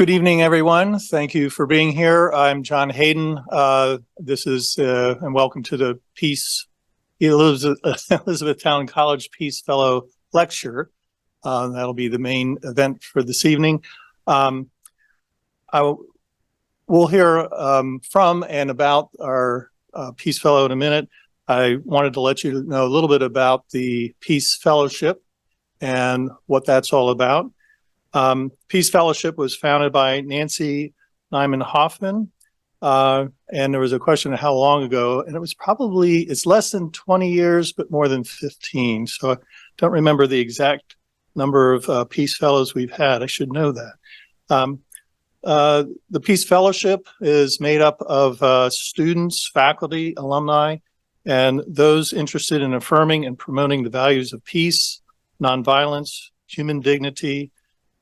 Good evening, everyone. Thank you for being here. I'm John Hayden. This is, and welcome to the Elizabethtown College Peace Fellow Lecture. That'll be the main event for this evening. We'll hear from and about our Peace Fellow in a minute. I wanted to let you know a little bit about the Peace Fellowship and what that's all about. Peace Fellowship was founded by Nancy Nyman Hoffman, and there was a question of how long ago, and it's less than 20 years, but more than 15. So I don't remember the exact number of Peace Fellows we've had. I should know that. The Peace Fellowship is made up of students, faculty, alumni, and those interested in affirming and promoting the values of peace, nonviolence, human dignity,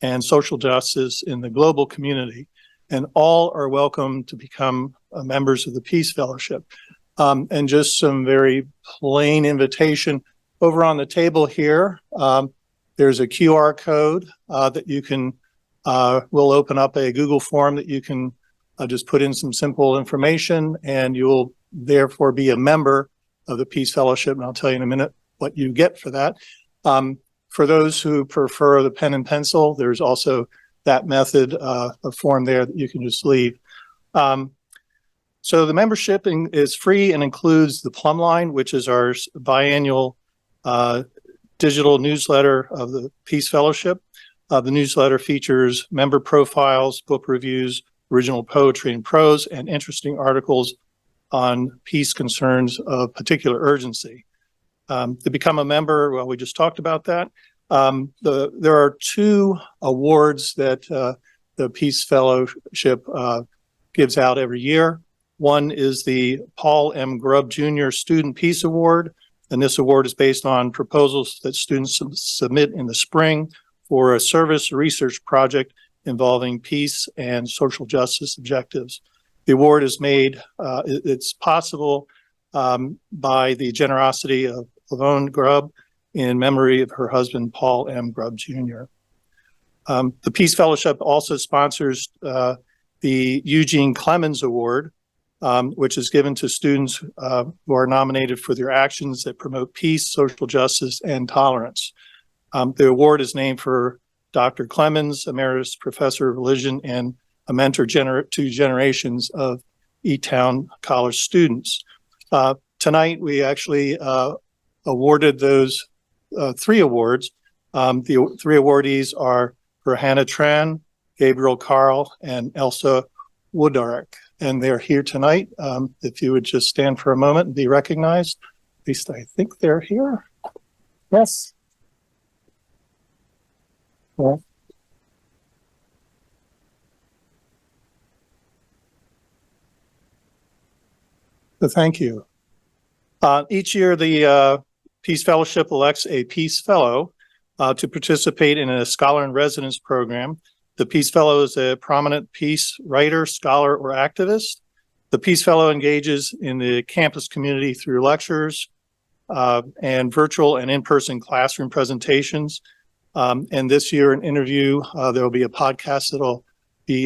and social justice in the global community, and all are welcome to become members of the Peace Fellowship. And just some very plain invitation over on the table here. There's a QR code that you can, we'll open up a Google form that you can just put in some simple information, and you will therefore be a member of the Peace Fellowship. And I'll tell you in a minute what you get for that. For those who prefer the pen and pencil, there's also that method, a form there that you can just leave. So the membership is free and includes the Plumb Line, which is our biannual digital newsletter of the Peace Fellowship. The newsletter features member profiles, book reviews, original poetry and prose, and interesting articles on peace concerns of particular urgency. To become a member, well, we just talked about that. There are two awards that the Peace Fellowship gives out every year. One is the Paul M. Grubb Jr. Student Peace Award, and this award is based on proposals that students submit in the spring for a service research project involving peace and social justice objectives. The award is made, it's possible by the generosity of Lavone Grubb in memory of her husband, Paul M. Grubb Jr. The Peace Fellowship also sponsors the Eugene Clemens Award, which is given to students who are nominated for their actions that promote peace, social justice, and tolerance. The award is named for Dr. Clemens, Emeritus Professor of Religion and a mentor to generations of E-Town College students. Tonight, we actually awarded those three awards. The three awardees are for Hannah Tran, Gabriel Carl, and Elsa Woodarek, and they're here tonight. If you would just stand for a moment and be recognized. At least I think they're here. Yes. Well. So thank you. Each year, the Peace Fellowship elects a Peace Fellow to participate in a Scholar in Residence program. The Peace Fellow is a prominent peace writer, scholar, or activist. The Peace Fellow engages in the campus community through lectures and virtual and in-person classroom presentations. And this year, an interview, there will be a podcast that will be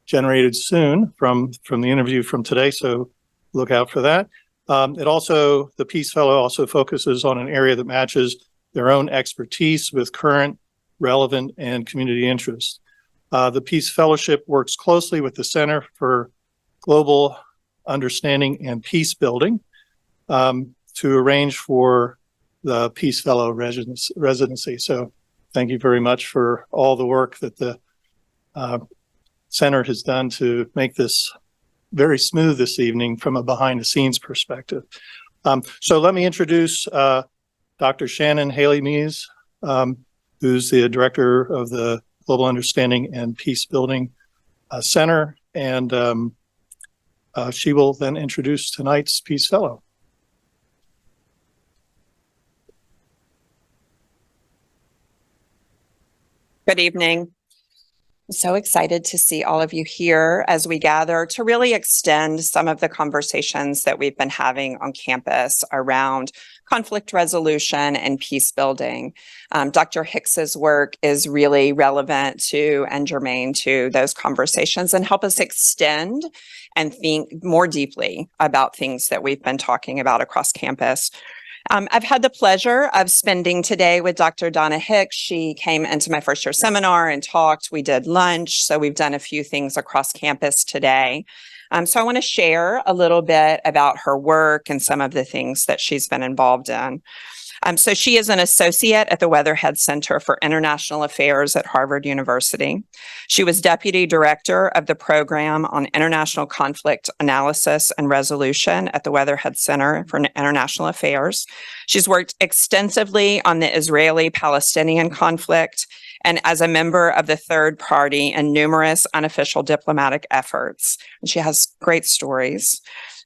generated soon from the interview from today, so look out for that. The Peace Fellow also focuses on an area that matches their own expertise with current, relevant, and community interests. The Peace Fellowship works closely with the Center for Global Understanding and Peace Building to arrange for the Peace Fellow residency. So thank you very much for all the work that the Center has done to make this very smooth this evening from a behind-the-scenes perspective. So let me introduce Dr. Shannon Haley-Mees, who's the director of the Global Understanding and Peace Building Center, and she will then introduce tonight's Peace Fellow. Good evening. So excited to see all of you here as we gather to really extend some of the conversations that we've been having on campus around conflict resolution and peace building. Dr. Hicks's work is really relevant to and germane to those conversations and help us extend and think more deeply about things that we've been talking about across campus. I've had the pleasure of spending today with Dr. Donna Hicks. She came into my first year seminar and talked. We did lunch. So we've done a few things across campus today. So I want to share a little bit about her work and some of the things that she's been involved in. So she is an associate at the Weatherhead Center for International Affairs at Harvard University. She was deputy director of the program on international conflict analysis and resolution at the Weatherhead Center for International Affairs. She's worked extensively on the Israeli-Palestinian conflict and as a member of the third party in numerous unofficial diplomatic efforts. And she has great stories.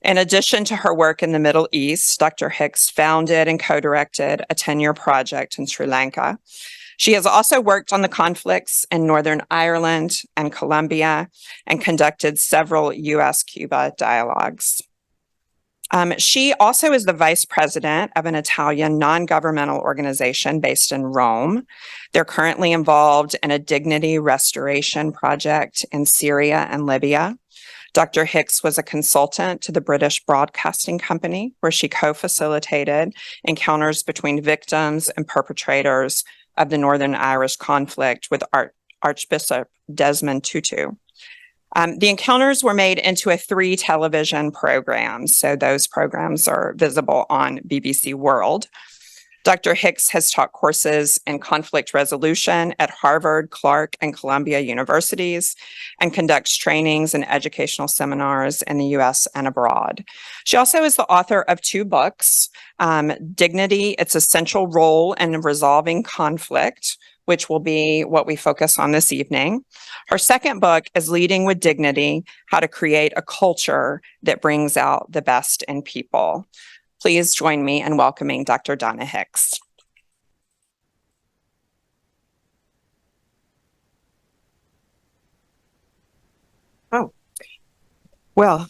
In addition to her work in the Middle East, Dr. Hicks founded and co-directed a 10-year project in Sri Lanka. She has also worked on the conflicts in Northern Ireland and Colombia and conducted several U.S.-Cuba dialogues. She also is the vice president of an Italian non-governmental organization based in Rome. They're currently involved in a dignity restoration project in Syria and Libya. Dr. Hicks was a consultant to the British Broadcasting Company, where she co-facilitated encounters between victims and perpetrators of the Northern Irish conflict with Archbishop Desmond Tutu. The encounters were made into 3 television programs, so those programs are visible on BBC World. Dr. Hicks has taught courses in conflict resolution at Harvard, Clark, and Columbia universities, and conducts trainings and educational seminars in the U.S. and abroad. She also is the author of 2 books, Dignity, Its Essential Role in Resolving Conflict, which will be what we focus on this evening. Her second book is Leading with Dignity, How to Create a Culture that Brings Out the Best in People. Please join me in welcoming Dr. Donna Hicks. Oh, well,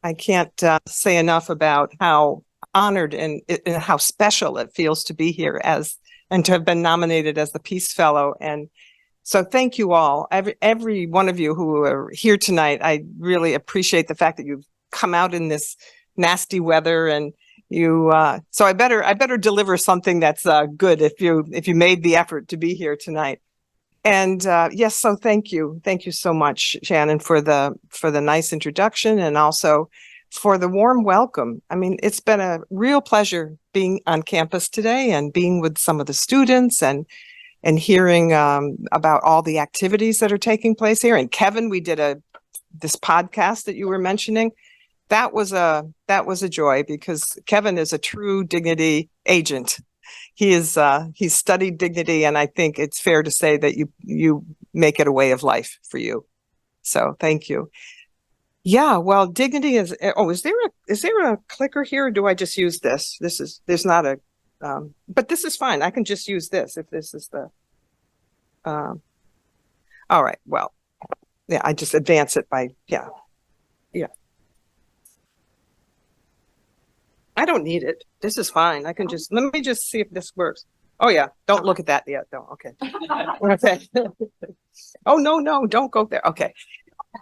I can't say enough about how honored and how special it feels to be here and to have been nominated as the Peace Fellow. And so thank you all, every one of you who are here tonight. I really appreciate the fact that you've come out in this nasty weather, and so I better deliver something that's good if you made the effort to be here tonight. And yes, so thank you so much, Shannon, for the nice introduction and also for the warm welcome. I mean, it's been a real pleasure being on campus today and being with some of the students and hearing about all the activities that are taking place here. And Kevin, we did this podcast that you were mentioning. That was a joy, because Kevin is a true dignity agent. He's studied dignity, and I think it's fair to say that you make it a way of life for you. So thank you. Yeah, well, dignity is. Oh, is there a clicker here, or do I just use this? There's not a. But this is fine. I can just use this if this is the. All right. Well, yeah. I just advance it by yeah. I don't need it. This is fine. I can just, let me just see if this works. Oh yeah, don't look at that yet. Don't, okay. Okay. Oh no, don't go there. Okay.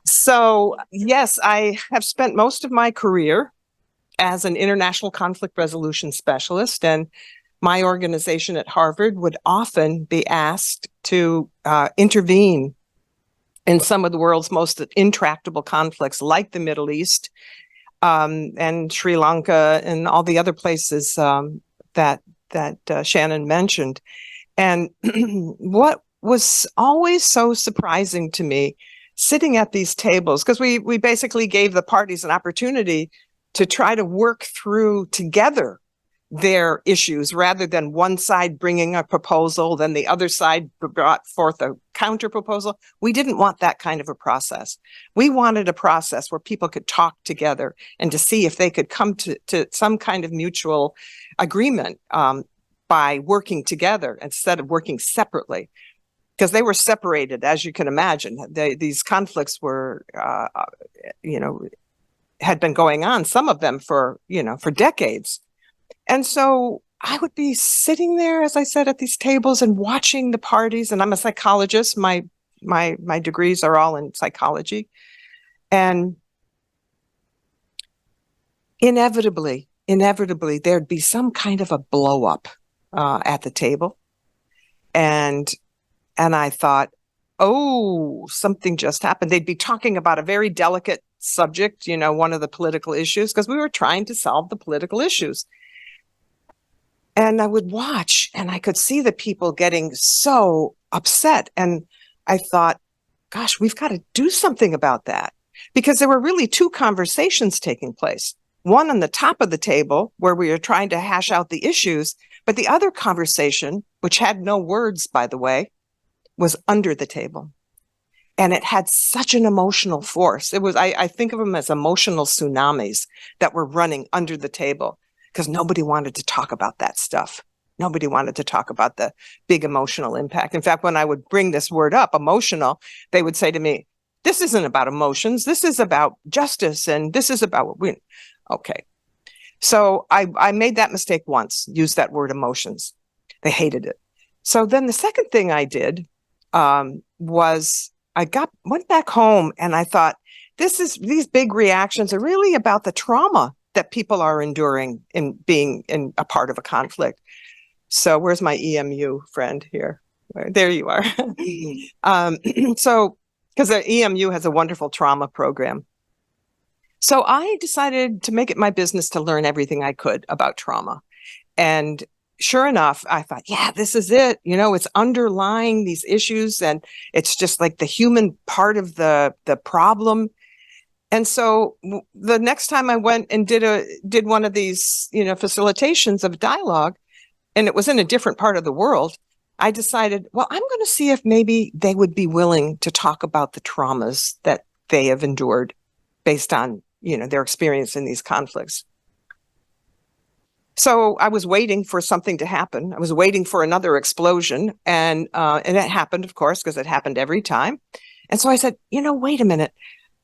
So yes, I have spent most of my career as an international conflict resolution specialist, and my organization at Harvard would often be asked to intervene in some of the world's most intractable conflicts, like the Middle East, and Sri Lanka and all the other places that Shannon mentioned. And what was always so surprising to me, sitting at these tables, because we basically gave the parties an opportunity to try to work through together their issues, rather than one side bringing a proposal, then the other side brought forth a counter proposal. We didn't want that kind of a process. We wanted a process where people could talk together and to see if they could come to some kind of mutual agreement by working together instead of working separately. because they were separated, as you can imagine. These conflicts were, had been going on, some of them for decades. And so I would be sitting there, as I said, at these tables and watching the parties. And I'm a psychologist. My degrees are all in psychology. And inevitably, there'd be some kind of a blow up at the table. And I thought, oh, something just happened. They'd be talking about a very delicate subject, one of the political issues, because we were trying to solve the political issues. And I would watch and I could see the people getting so upset. And I thought, gosh, we've got to do something about that, because there were really two conversations taking place. One on the top of the table where we were trying to hash out the issues, but the other conversation, which had no words, by the way, was under the table. And it had such an emotional force. It was, I think of them as emotional tsunamis that were running under the table, because nobody wanted to talk about that stuff. Nobody wanted to talk about the big emotional impact. In fact, when I would bring this word up, emotional, they would say to me, this isn't about emotions. This is about justice. And this is about what we, okay. So I made that mistake once, used that word emotions. They hated it. So then the second thing I did was went back home and I thought, these big reactions are really about the trauma that people are enduring in being in a part of a conflict. So where's my EMU friend here? There you are. So, because the EMU has a wonderful trauma program. So I decided to make it my business to learn everything I could about trauma. And sure enough, I thought, yeah, this is it. It's underlying these issues, and it's just like the human part of the problem. And so the next time I went and did one of these, facilitations of dialogue, and it was in a different part of the world, I decided, well, I'm going to see if maybe they would be willing to talk about the traumas that they have endured based on, their experience in these conflicts. So I was waiting for something to happen. I was waiting for another explosion, and it happened, of course, because it happened every time. And so I said, wait a minute.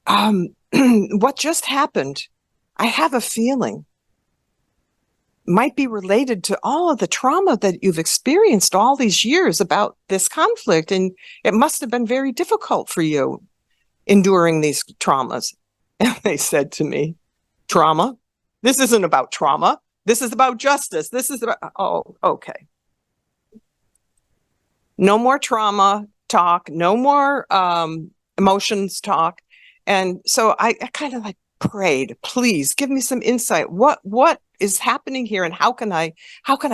What just happened, I have a feeling, might be related to all of the trauma that you've experienced all these years about this conflict. And it must have been very difficult for you enduring these traumas. And they said to me, trauma? This isn't about trauma. This is about justice. This is about, oh, okay. No more trauma talk, no more emotions talk. And so I kind of prayed, please give me some insight. What is happening here, and how can I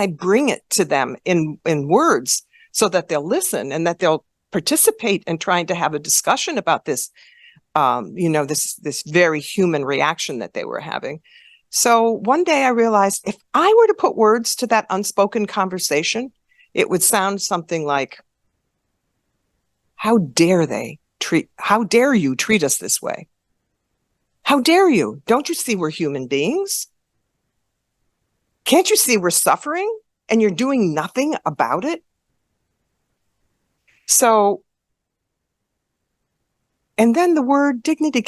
bring it to them in words so that they'll listen and that they'll participate in trying to have a discussion about this, this very human reaction that they were having. So one day I realized if I were to put words to that unspoken conversation, it would sound something like, how dare you treat us this way? How dare you? Don't you see we're human beings? Can't you see we're suffering and you're doing nothing about it? So, and then the word dignity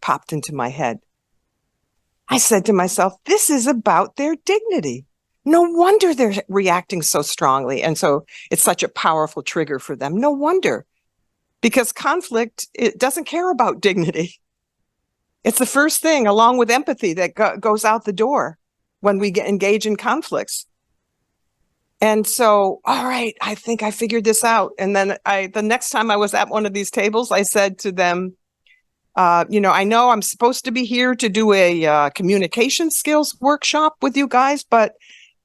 popped into my head. I said to myself, this is about their dignity. No wonder they're reacting so strongly. And so it's such a powerful trigger for them. No wonder. Because conflict, it doesn't care about dignity. It's the first thing, along with empathy, that goes out the door when we engage in conflicts. And so, all right, I think I figured this out. And then the next time I was at one of these tables, I said to them, I know I'm supposed to be here to do a communication skills workshop with you guys, but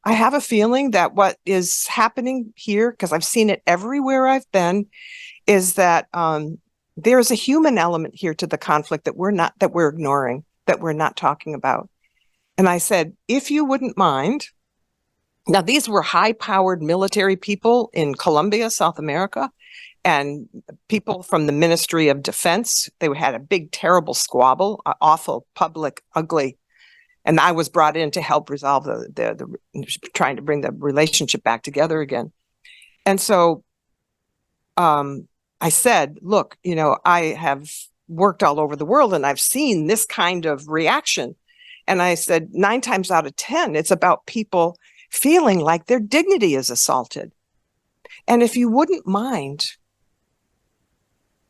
I have a feeling that what is happening here, because I've seen it everywhere I've been, is that there's a human element here to the conflict that we're ignoring, that we're not talking about. And I said, if you wouldn't mind, now these were high-powered military people in Colombia, South America, and people from the Ministry of Defense. They had a big, terrible squabble, awful, public, ugly. And I was brought in to help resolve the trying to bring the relationship back together again. And so I said, look, I have worked all over the world and I've seen this kind of reaction. And I said, 9 times out of 10, it's about people feeling like their dignity is assaulted. And if you wouldn't mind,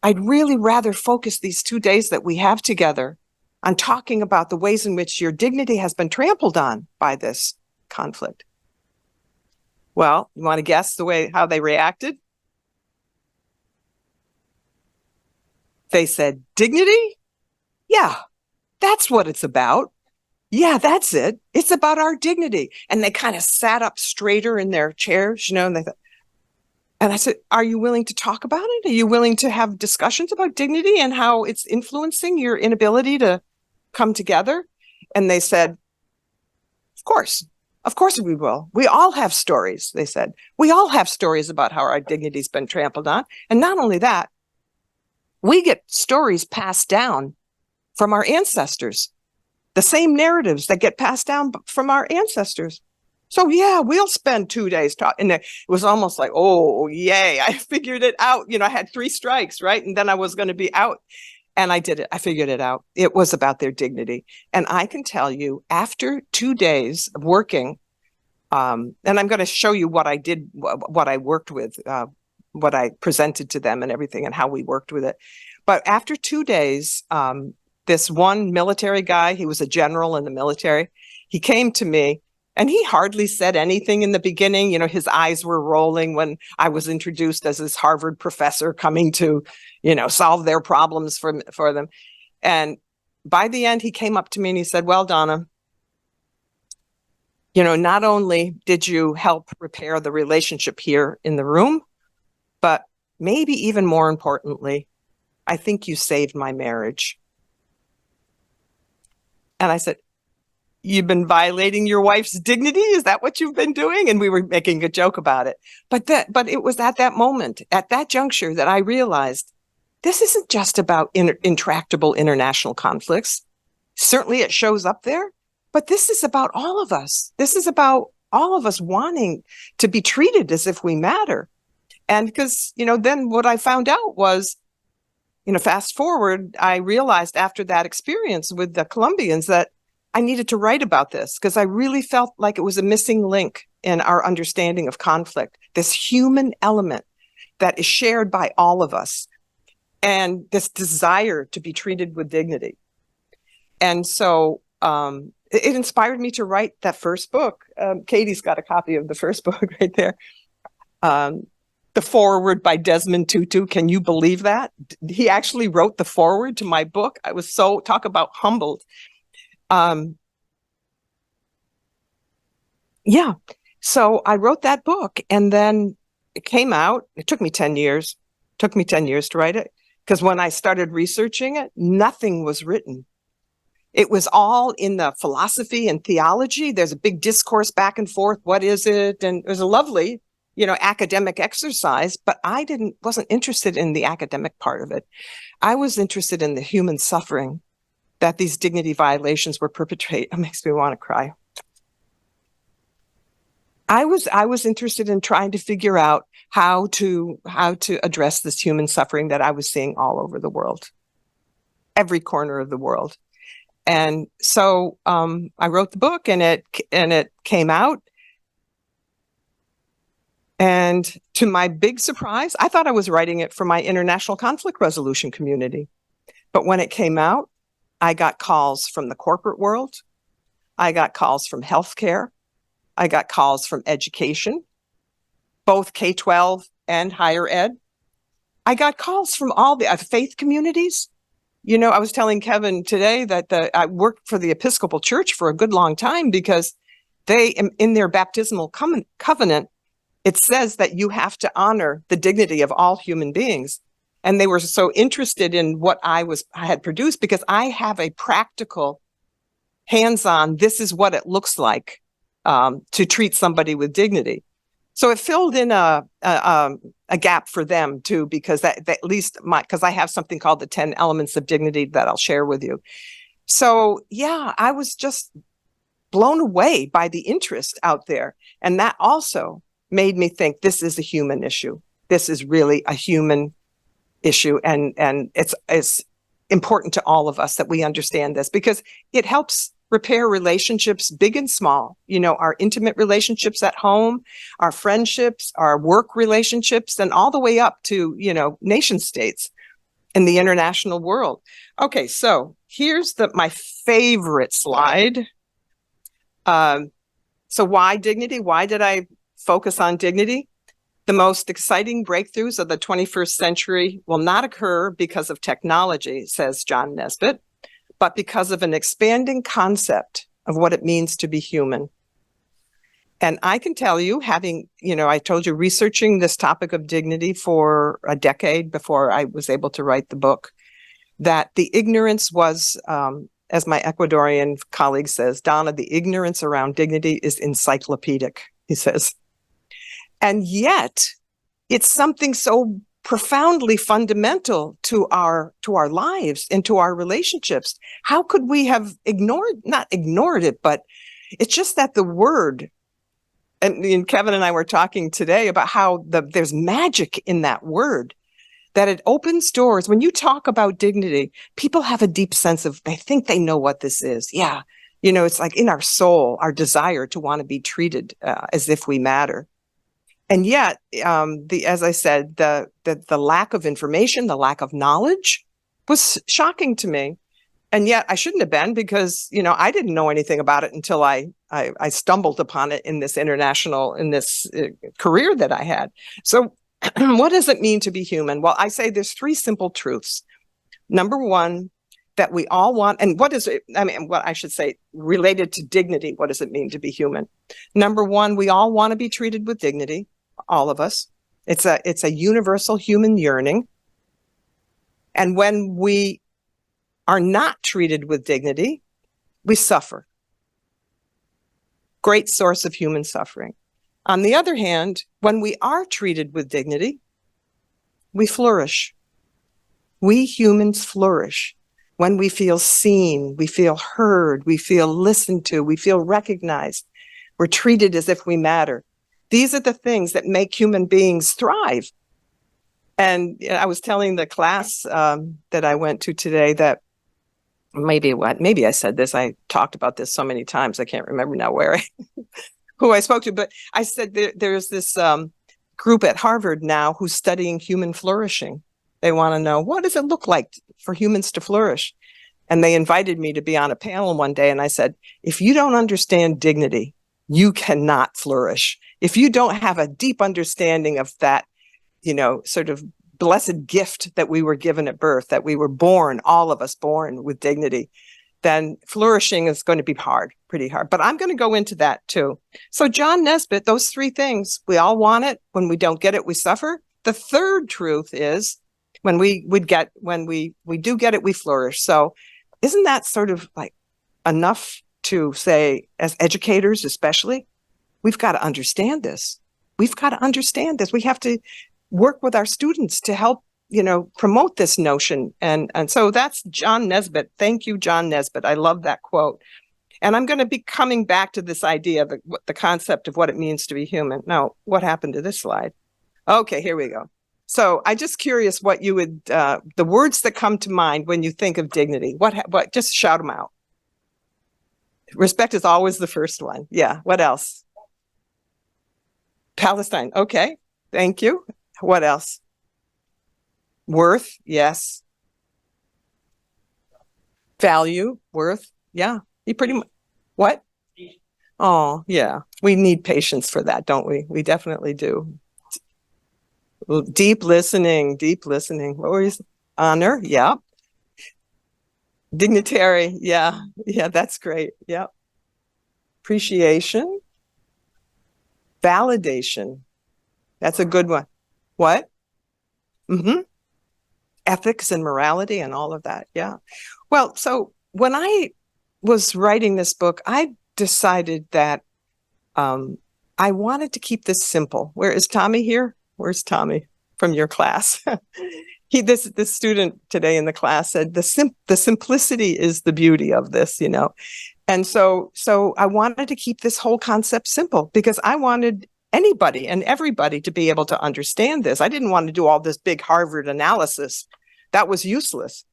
I'd really rather focus these 2 days that we have together on talking about the ways in which your dignity has been trampled on by this conflict. Well, you want to guess how they reacted? They said, dignity? Yeah, that's what it's about. Yeah, that's it. It's about our dignity. And they kind of sat up straighter in their chairs, and they thought, and I said, are you willing to talk about it? Are you willing to have discussions about dignity and how it's influencing your inability to come together? And they said, of course we will. We all have stories, they said. We all have stories about how our dignity's been trampled on. And not only that, we get stories passed down from our ancestors, the same narratives that get passed down from our ancestors. So yeah, we'll spend 2 days talking. And it was almost like, oh, yay, I figured it out. I had 3 strikes, right? And then I was going to be out. And I did it. I figured it out. It was about their dignity. And I can tell you, after 2 days of working, and I'm going to show you what I did, what I worked with, what I presented to them and everything and how we worked with it. But after 2 days, this one military guy, he was a general in the military, he came to me and he hardly said anything in the beginning. His eyes were rolling when I was introduced as this Harvard professor coming to, solve their problems for them. And by the end, he came up to me and he said, well, Donna, not only did you help repair the relationship here in the room, but maybe even more importantly, I think you saved my marriage. And I said, you've been violating your wife's dignity? Is that what you've been doing? And we were making a joke about it. But it was at that moment, at that juncture, that I realized this isn't just about intractable international conflicts. Certainly it shows up there, but this is about all of us. This is about all of us wanting to be treated as if we matter. And because, then what I found out was, fast forward, I realized after that experience with the Colombians that I needed to write about this because I really felt like it was a missing link in our understanding of conflict, this human element that is shared by all of us and this desire to be treated with dignity. And so it inspired me to write that first book. Katie's got a copy of the first book right there. The foreword by Desmond Tutu. Can you believe that? He actually wrote the foreword to my book. I was talk about humbled. Yeah. So I wrote that book and then it came out. It took me 10 years. It took me 10 years to write it because when I started researching it, nothing was written. It was all in the philosophy and theology. There's a big discourse back and forth. What is it? And it was a lovely, academic exercise, but I wasn't interested in the academic part of it. I was interested in the human suffering that these dignity violations were perpetrated. It makes me want to cry. I was interested in trying to figure out how to address this human suffering that I was seeing all over the world, every corner of the world. And so I wrote the book and it came out. And to my big surprise, I thought I was writing it for my international conflict resolution community. But when it came out, I got calls from the corporate world. I got calls from healthcare. I got calls from education, both K-12 and higher ed. I got calls from all the faith communities. I was telling Kevin today that I worked for the Episcopal Church for a good long time because they, in their baptismal covenant, it says that you have to honor the dignity of all human beings. And they were so interested in what I had produced because I have a practical, hands-on, this is what it looks like to treat somebody with dignity. So it filled in a gap for them too, because that at least because I have something called the 10 elements of dignity that I'll share with you. So yeah, I was just blown away by the interest out there. And that also made me think this is a human issue. this is really a human issue, and it's important to all of us that we understand this, because it helps repair relationships, big and small, our intimate relationships at home, our friendships, our work relationships, and all the way up to, nation states in the international world. Okay, so here's my favorite slide. So why dignity? Why did I focus on dignity? The most exciting breakthroughs of the 21st century will not occur because of technology, says John Nesbitt, but because of an expanding concept of what it means to be human. And I can tell you, having, I told you, researching this topic of dignity for a decade before I was able to write the book, that the ignorance was, as my Ecuadorian colleague says, Donna, the ignorance around dignity is encyclopedic, he says. And yet, it's something so profoundly fundamental to our lives and to our relationships. How could we have not ignored it, but it's just that the word, and Kevin and I were talking today about how there's magic in that word, that it opens doors. When you talk about dignity, people have a deep sense of, they think they know what this is. Yeah. It's like in our soul, our desire to want to be treated as if we matter. And yet, as I said, the lack of information, the lack of knowledge was shocking to me. And yet I shouldn't have been, because, I didn't know anything about it until I stumbled upon it in this career that I had. So what does it mean to be human? Well, I say there's three simple truths. Number one, that we all want, and what I should say, related to dignity, what does it mean to be human? Number one, we all want to be treated with dignity, all of us. It's a universal human yearning. And when we are not treated with dignity, we suffer. Great source of human suffering. On the other hand, when we are treated with dignity, we flourish. We humans flourish when we feel seen, we feel heard, we feel listened to, we feel recognized. We're treated as if we matter. These are the things that make human beings thrive. And I was telling the class that I went to today that maybe I said this, I talked about this so many times, I can't remember now who I spoke to, but I said there's this group at Harvard now who's studying human flourishing. They want to know, what does it look like for humans to flourish? And they invited me to be on a panel one day. And I said, if you don't understand dignity, you cannot flourish. If you don't have a deep understanding of that, sort of blessed gift that we were given at birth, that we were born, all of us born with dignity, then flourishing is going to be pretty hard. But I'm going to go into that too. So John Nesbitt, those three things, we all want it. When we don't get it, we suffer. The third truth is when we do get it, we flourish. So isn't that sort of like enough to say, as educators especially, we've got to understand this. We've got to understand this. We have to work with our students to help, promote this notion. And so that's John Nesbitt. Thank you, John Nesbitt. I love that quote. And I'm going to be coming back to this idea of the concept of what it means to be human. Now, what happened to this slide? Okay, here we go. So I'm just curious what you would, the words that come to mind when you think of dignity, what, just shout them out. Respect is always the first one. Yeah. What else? Palestine. Okay. Thank you. What else? Worth. Yes. Value. Worth. Yeah. You pretty much, what? Oh, yeah. We need patience for that, don't we? We definitely do. Deep listening. What were you saying? Honor. Yeah. Dignitary. Yeah. Yeah. That's great. Yeah. Appreciation. Validation. That's a good one. What? Ethics and morality and all of that. Yeah. Well, so when I was writing this book, I decided that I wanted to keep this simple. Where is Tommy here? Where's Tommy from your class? This student today in the class said the simplicity is the beauty of this, And so I wanted to keep this whole concept simple because I wanted anybody and everybody to be able to understand this. I didn't want to do all this big Harvard analysis. That was useless.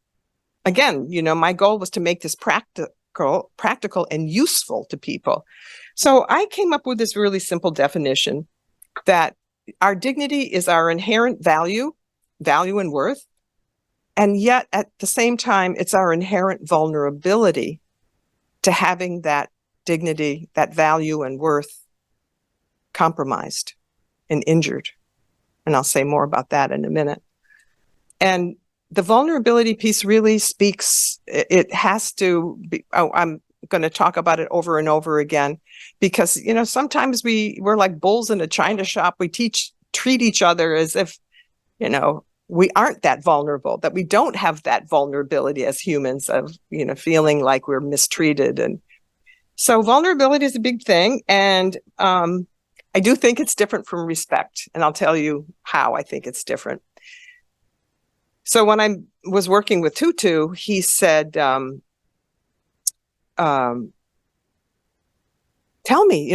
Again, my goal was to make this practical and useful to people. So I came up with this really simple definition that our dignity is our inherent value and worth. And yet at the same time, it's our inherent vulnerability to having that dignity, that value and worth compromised and injured. And I'll say more about that in a minute. And the vulnerability piece really speaks, it has to be, I'm going to talk about it over and over again, because, sometimes we're like bulls in a china shop. We treat each other as if, we aren't that vulnerable, that we don't have that vulnerability as humans of, feeling like we're mistreated. And so vulnerability is a big thing. And I do think it's different from respect. And I'll tell you how I think it's different. So when I was working with Tutu, he said, tell me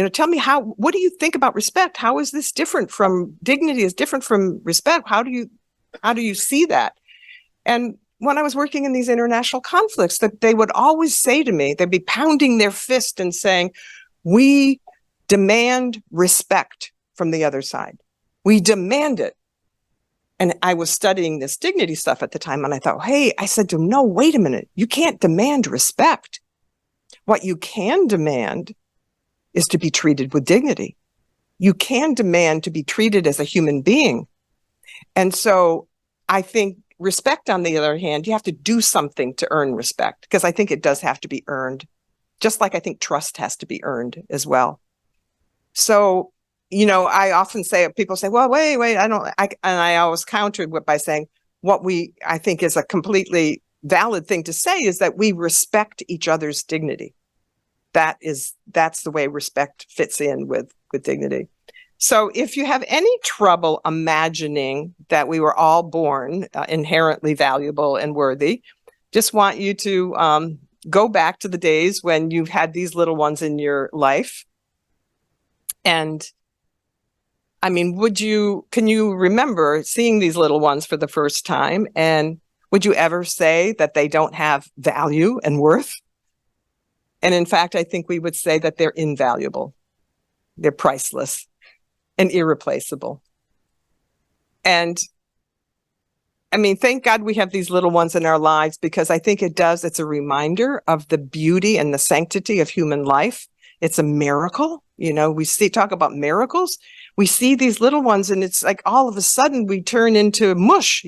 what do you think about respect? How is this different from dignity is different from respect? How do you see that? And when I was working in these international conflicts, that they would always say to me, they'd be pounding their fist and saying, we demand respect from the other side. We demand it. And I was studying this dignity stuff at the time. And I thought, hey, I said to him, no, wait a minute. You can't demand respect. What you can demand is to be treated with dignity. You can demand to be treated as a human being. And so I think respect, on the other hand, you have to do something to earn respect, because I think it does have to be earned, just like I think trust has to be earned as well. So, I often say, people say, well, wait, and I always countered by saying, I think is a completely valid thing to say is that we respect each other's dignity. That's the way respect fits in with dignity. So if you have any trouble imagining that we were all born inherently valuable and worthy, just want you to go back to the days when you've had these little ones in your life. And I mean, can you remember seeing these little ones for the first time? And would you ever say that they don't have value and worth? And in fact, I think we would say that they're invaluable. They're priceless and irreplaceable. And I mean, thank God we have these little ones in our lives, because I think it's a reminder of the beauty and the sanctity of human life. It's a miracle. We talk about miracles. We see these little ones and it's like all of a sudden we turn into mush,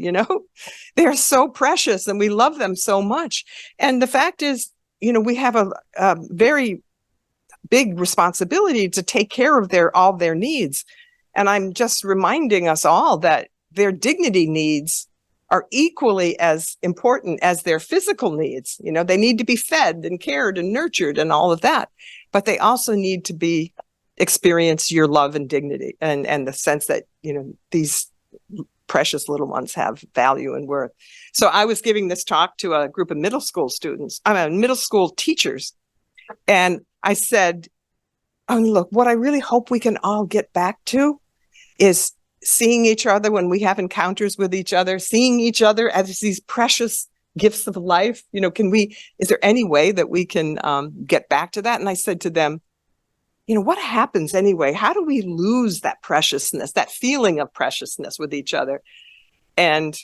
They're so precious and we love them so much. And the fact is, we have a very big responsibility to take care of all their needs. And I'm just reminding us all that their dignity needs are equally as important as their physical needs. They need to be fed and cared and nurtured and all of that, but they also need to experience your love and dignity and the sense that, these precious little ones have value and worth. So I was giving this talk to a group of middle school teachers. And I said, look, what I really hope we can all get back to is seeing each other when we have encounters with each other, seeing each other as these precious gifts of life. Is there any way that we can get back to that? And I said to them, what happens anyway? How do we lose that preciousness, that feeling of preciousness with each other? And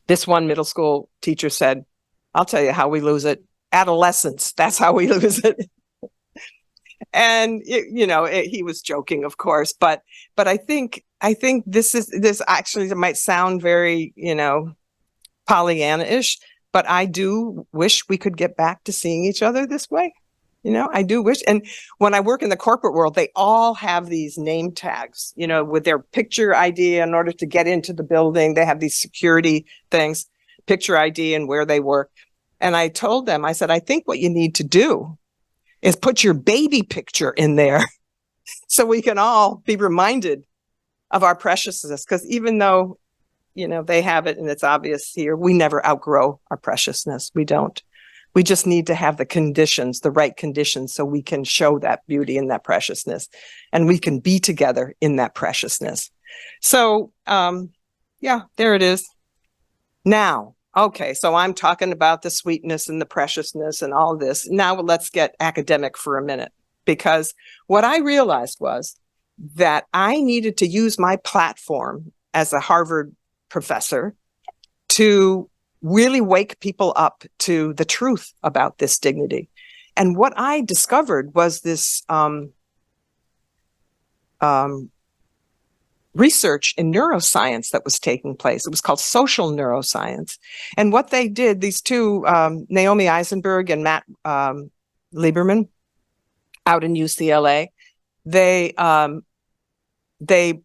this one middle school teacher said, I'll tell you how we lose it. Adolescence. That's how we lose it. And he was joking, of course, but I think this actually might sound very, Pollyanna-ish, but I do wish we could get back to seeing each other this way. I do wish. And when I work in the corporate world, they all have these name tags, with their picture ID in order to get into the building. They have these security things, picture ID and where they work. And I told them, I said, I think what you need to do is put your baby picture in there so we can all be reminded of our preciousness. Because even though, they have it and it's obvious here, we never outgrow our preciousness. We don't. We just need to have the conditions, the right conditions, so we can show that beauty and that preciousness, and we can be together in that preciousness. So, yeah, there it is. Now, okay, so I'm talking about the sweetness and the preciousness and all this. Now let's get academic for a minute, because what I realized was that I needed to use my platform as a Harvard professor to really wake people up to the truth about this dignity. And what I discovered was this research in neuroscience that was taking place. It was called social neuroscience. And what they did, these two, Naomi Eisenberg and Matt Lieberman out in UCLA, they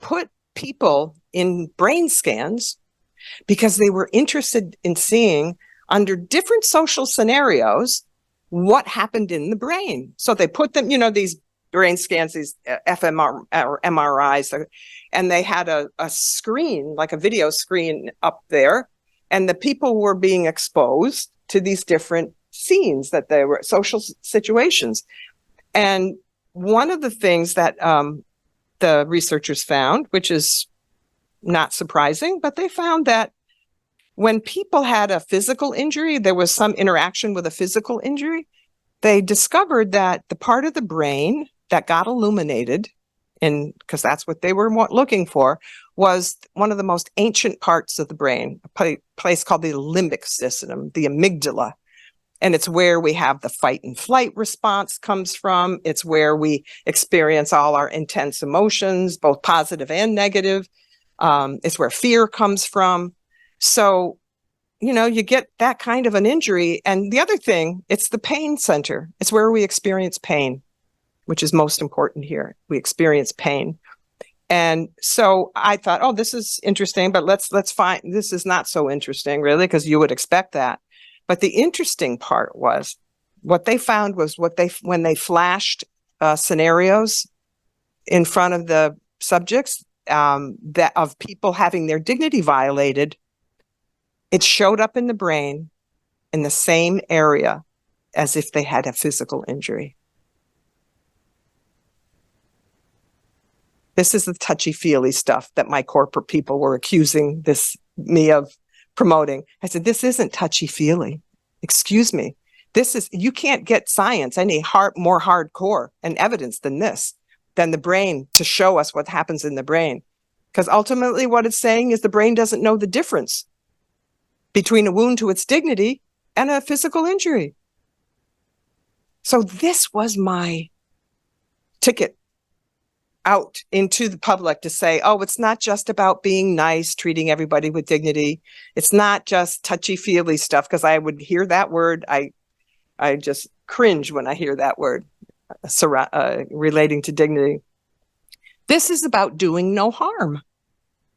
put people in brain scans because they were interested in seeing under different social scenarios what happened in the brain. So they put them, these brain scans, these fMRI or MRIs, and they had a screen, like a video screen up there, and the people were being exposed to these different scenes that they were social situations. And one of the things that the researchers found, which is not surprising, but they found that when people had a physical injury, there was some interaction with a physical injury, they discovered that the part of the brain that got illuminated, and because that's what they were looking for, was one of the most ancient parts of the brain, a place called the limbic system, the amygdala. And it's where we have the fight and flight response comes from. It's where we experience all our intense emotions, both positive and negative. It's where fear comes from. So, you get that kind of an injury. And the other thing, it's the pain center. It's where we experience pain, which is most important here. We experience pain. And so I thought, oh, this is interesting, but let's find, this is not so interesting really, because you would expect that. But the interesting part was what they found was when they flashed scenarios in front of the subjects that of people having their dignity violated, it showed up in the brain in the same area as if they had a physical injury. This is the touchy-feely stuff that my corporate people were accusing me of promoting. I said, this isn't touchy-feely. Excuse me. You can't get science any more hardcore and evidence than the brain, to show us what happens in the brain. Because ultimately what it's saying is the brain doesn't know the difference between a wound to its dignity and a physical injury. So this was my ticket out into the public to say, oh, it's not just about being nice, treating everybody with dignity. It's not just touchy-feely stuff, because I would hear that word. I just cringe when I hear that word relating to dignity. This is about doing no harm.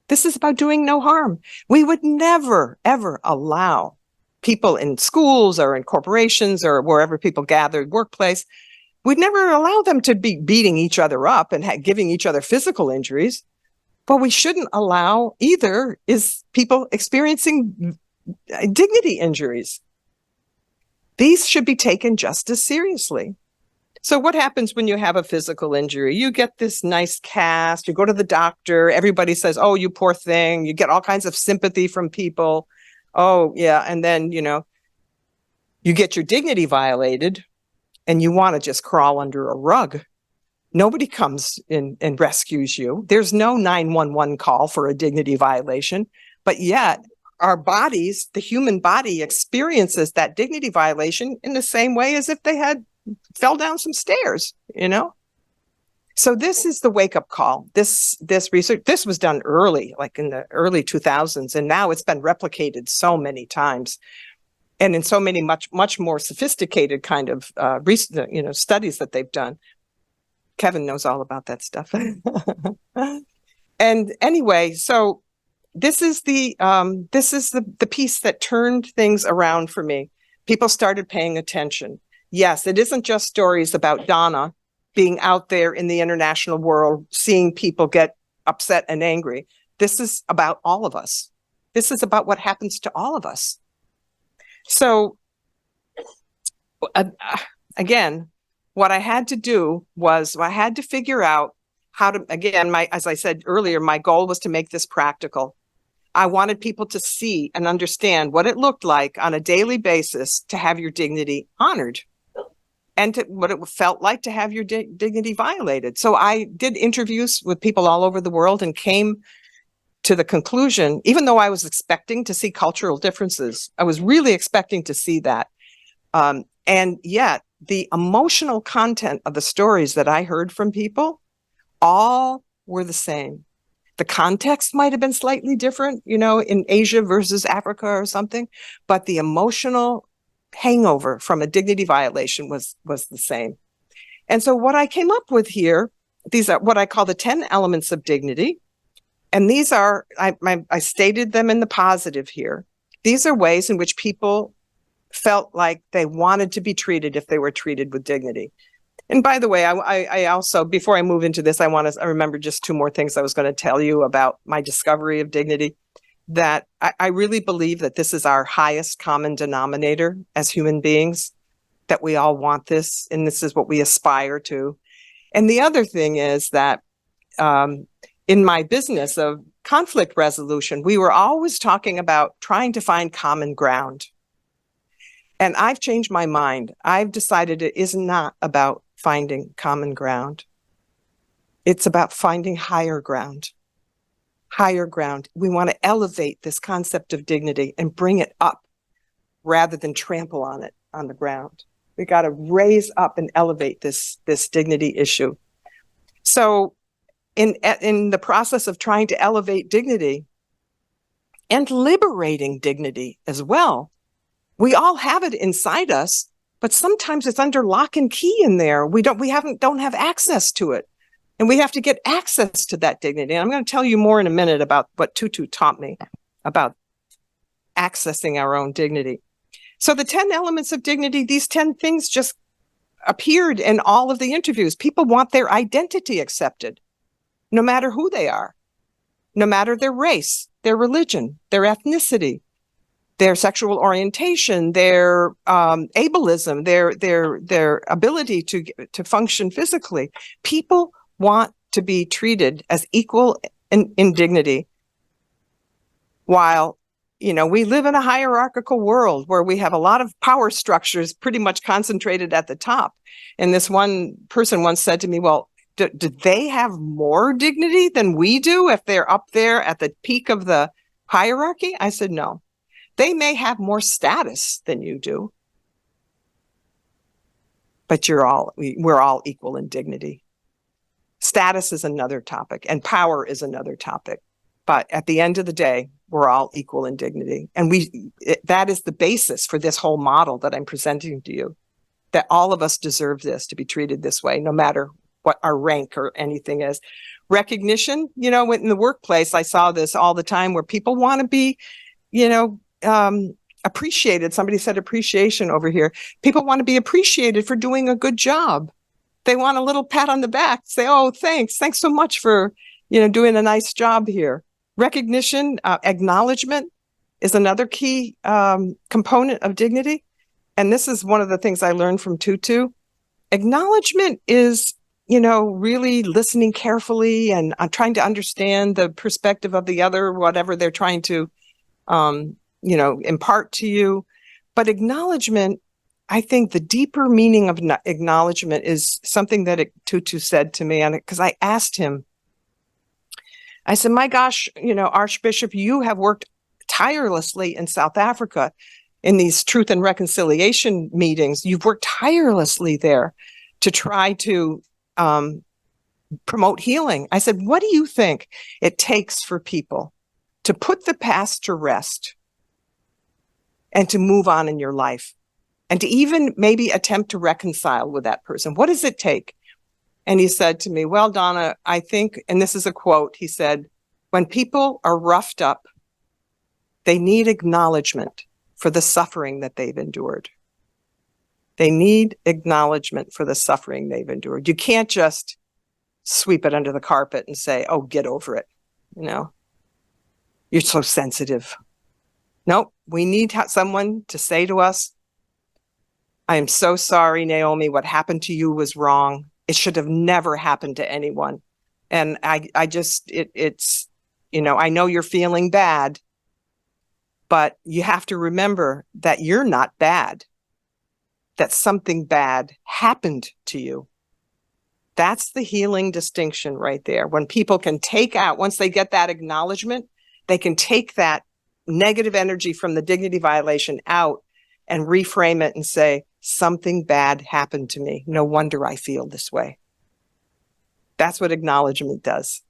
This is about doing no harm. We would never, ever allow people in schools or in corporations or wherever people gathered, workplace, we'd never allow them to be beating each other up and giving each other physical injuries. What we shouldn't allow either is people experiencing dignity injuries. These should be taken just as seriously. So what happens when you have a physical injury? You get this nice cast, you go to the doctor, everybody says, oh, you poor thing. You get all kinds of sympathy from people. Oh, yeah. And then, you get your dignity violated and you want to just crawl under a rug. Nobody comes in and rescues you. There's no 911 call for a dignity violation, but yet our bodies, the human body experiences that dignity violation in the same way as if they had fell down some stairs, So this is the wake-up call. This research, this was done early, like in the early 2000s, and now it's been replicated so many times, and in so many much more sophisticated kind of studies that they've done. Kevin knows all about that stuff. And anyway, so this is the piece that turned things around for me. People started paying attention. Yes, it isn't just stories about Donna being out there in the international world, seeing people get upset and angry. This is about all of us. This is about what happens to all of us. So uh, again, what I had to do was I had to figure out how to, again, as I said earlier, my goal was to make this practical. I wanted people to see and understand what it looked like on a daily basis to have your dignity honored and what it felt like to have your dignity violated. So I did interviews with people all over the world and came to the conclusion, even though I was expecting to see cultural differences, I was really expecting to see that. And yet the emotional content of the stories that I heard from people all were the same. The context might have been slightly different, in Asia versus Africa or something, but the emotional hangover from a dignity violation was the same. And so what I came up with here, these are what I call the 10 elements of dignity. And these are, I stated them in the positive here. These are ways in which people felt like they wanted to be treated if they were treated with dignity. And by the way, I also, before I move into this, I remember just two more things I was going to tell you about my discovery of dignity, that I really believe that this is our highest common denominator as human beings, that we all want this, and this is what we aspire to. And the other thing is that in my business of conflict resolution, we were always talking about trying to find common ground. And I've changed my mind. I've decided it is not about finding common ground. It's about finding higher ground. Higher ground. We want to elevate this concept of dignity and bring it up rather than trample on it on the ground. We got to raise up and elevate this dignity issue. So in the process of trying to elevate dignity and liberating dignity as well, we all have it inside us, but sometimes it's under lock and key in there. We don't have access to it. And we have to get access to that dignity. And I'm going to tell you more in a minute about what Tutu taught me about accessing our own dignity. So the 10 elements of dignity, these 10 things just appeared in all of the interviews. People want their identity accepted, no matter who they are, no matter their race, their religion, their ethnicity, their sexual orientation, their ableism, their ability to function physically. People want to be treated as equal in dignity. While, we live in a hierarchical world where we have a lot of power structures pretty much concentrated at the top. And this one person once said to me, well, do they have more dignity than we do if they're up there at the peak of the hierarchy? I said, no. They may have more status than you do, but we're all equal in dignity. Status is another topic and power is another topic. But at the end of the day, we're all equal in dignity. And that is the basis for this whole model that I'm presenting to you, that all of us deserve this, to be treated this way, no matter what our rank or anything is. Recognition, in the workplace, I saw this all the time where people want to be, appreciated. Somebody said appreciation over here. People want to be appreciated for doing a good job. They want a little pat on the back, say, oh, thanks so much for, doing a nice job here. Recognition, acknowledgement is another key component of dignity. And this is one of the things I learned from Tutu. Acknowledgement is, really listening carefully and trying to understand the perspective of the other, whatever they're trying to impart to you. But acknowledgement, I think the deeper meaning of acknowledgement is something that Tutu said to me, because I asked him, I said, my gosh, Archbishop, you have worked tirelessly in South Africa in these truth and reconciliation meetings. You've worked tirelessly there to try to promote healing. I said, what do you think it takes for people to put the past to rest and to move on in your life and to even maybe attempt to reconcile with that person? What does it take? And he said to me, well, Donna, I think, and this is a quote, he said, when people are roughed up, they need acknowledgement for the suffering that they've endured. They need acknowledgement for the suffering they've endured. You can't just sweep it under the carpet and say, oh, get over it. You're so sensitive. Nope. We need someone to say to us, I am so sorry, Naomi. What happened to you was wrong. It should have never happened to anyone. And it's, I know you're feeling bad, but you have to remember that you're not bad, that something bad happened to you. That's the healing distinction right there. When people can take out, once they get that acknowledgement, they can take that negative energy from the dignity violation out and reframe it and say, something bad happened to me. No wonder I feel this way. That's what acknowledgement does.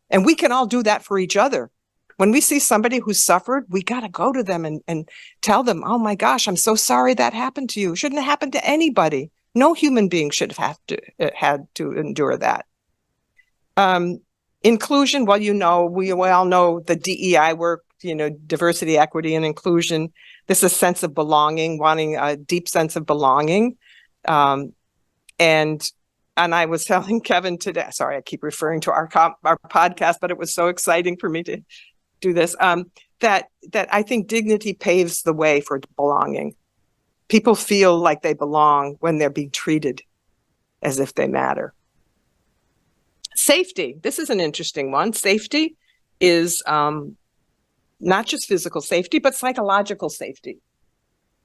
And we can all do that for each other. When we see somebody who's suffered, we got to go to them and tell them, oh my gosh, I'm so sorry that happened to you. It shouldn't have happened to anybody. No human being should have had to endure that. Inclusion, well, we all know the DEI work, diversity, equity, and inclusion. This is a sense of belonging, wanting a deep sense of belonging. And I was telling Kevin today, sorry, I keep referring to our podcast, but it was so exciting for me to do this, that I think dignity paves the way for belonging. People feel like they belong when they're being treated as if they matter. Safety. This is an interesting one. Safety is not just physical safety, but psychological safety.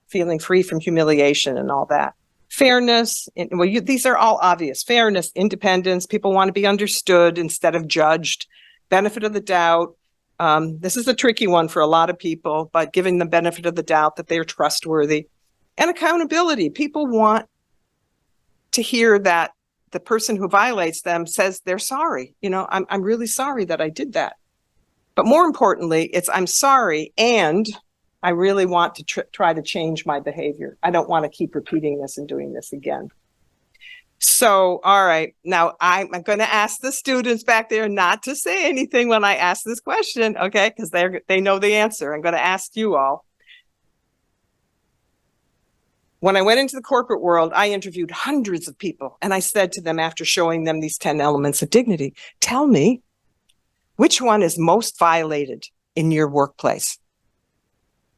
Feeling free from humiliation and all that. Fairness. These are all obvious. Fairness, independence. People want to be understood instead of judged. Benefit of the doubt. This is a tricky one for a lot of people, but giving the benefit of the doubt that they're trustworthy. And accountability. People want to hear that the person who violates them says they're sorry. I'm really sorry that I did that. But more importantly, it's I'm sorry and I really want to try to change my behavior. I don't want to keep repeating this and doing this again. So, all right. Now, I'm going to ask the students back there not to say anything when I ask this question, okay? Because they know the answer. I'm going to ask you all. When I went into the corporate world, I interviewed hundreds of people. And I said to them after showing them these 10 elements of dignity, tell me, which one is most violated in your workplace?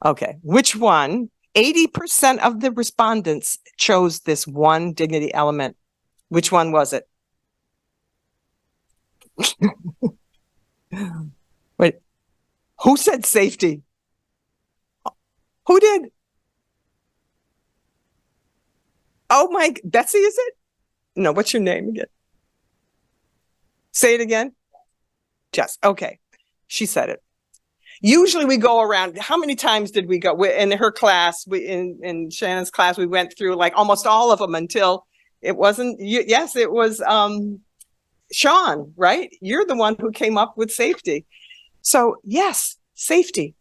Okay, which one? 80% of the respondents chose this one dignity element. Which one was it? Wait, who said safety? Who did? Oh my, Betsy, is it? No, what's your name again? Say it again. Jess. Okay. She said it. Usually we go around. How many times did we go in her class? In Shannon's class, we went through like almost all of them until it wasn't. Yes, it was Sean, right? You're the one who came up with safety. So yes, safety.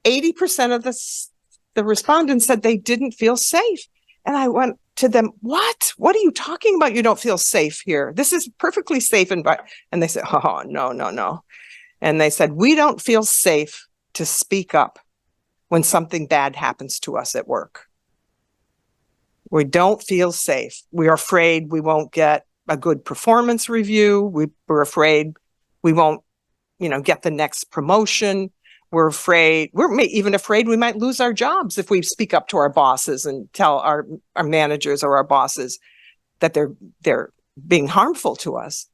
80% of the respondents said they didn't feel safe. And I went to them, what? What are you talking about? You don't feel safe here. This is perfectly safe environment. And they said, oh, no. And they said, we don't feel safe to speak up when something bad happens to us at work. We don't feel safe. We're afraid we won't get a good performance review. We're afraid we won't, get the next promotion. We're even afraid we might lose our jobs if we speak up to our bosses and tell our managers or our bosses that they're being harmful to us.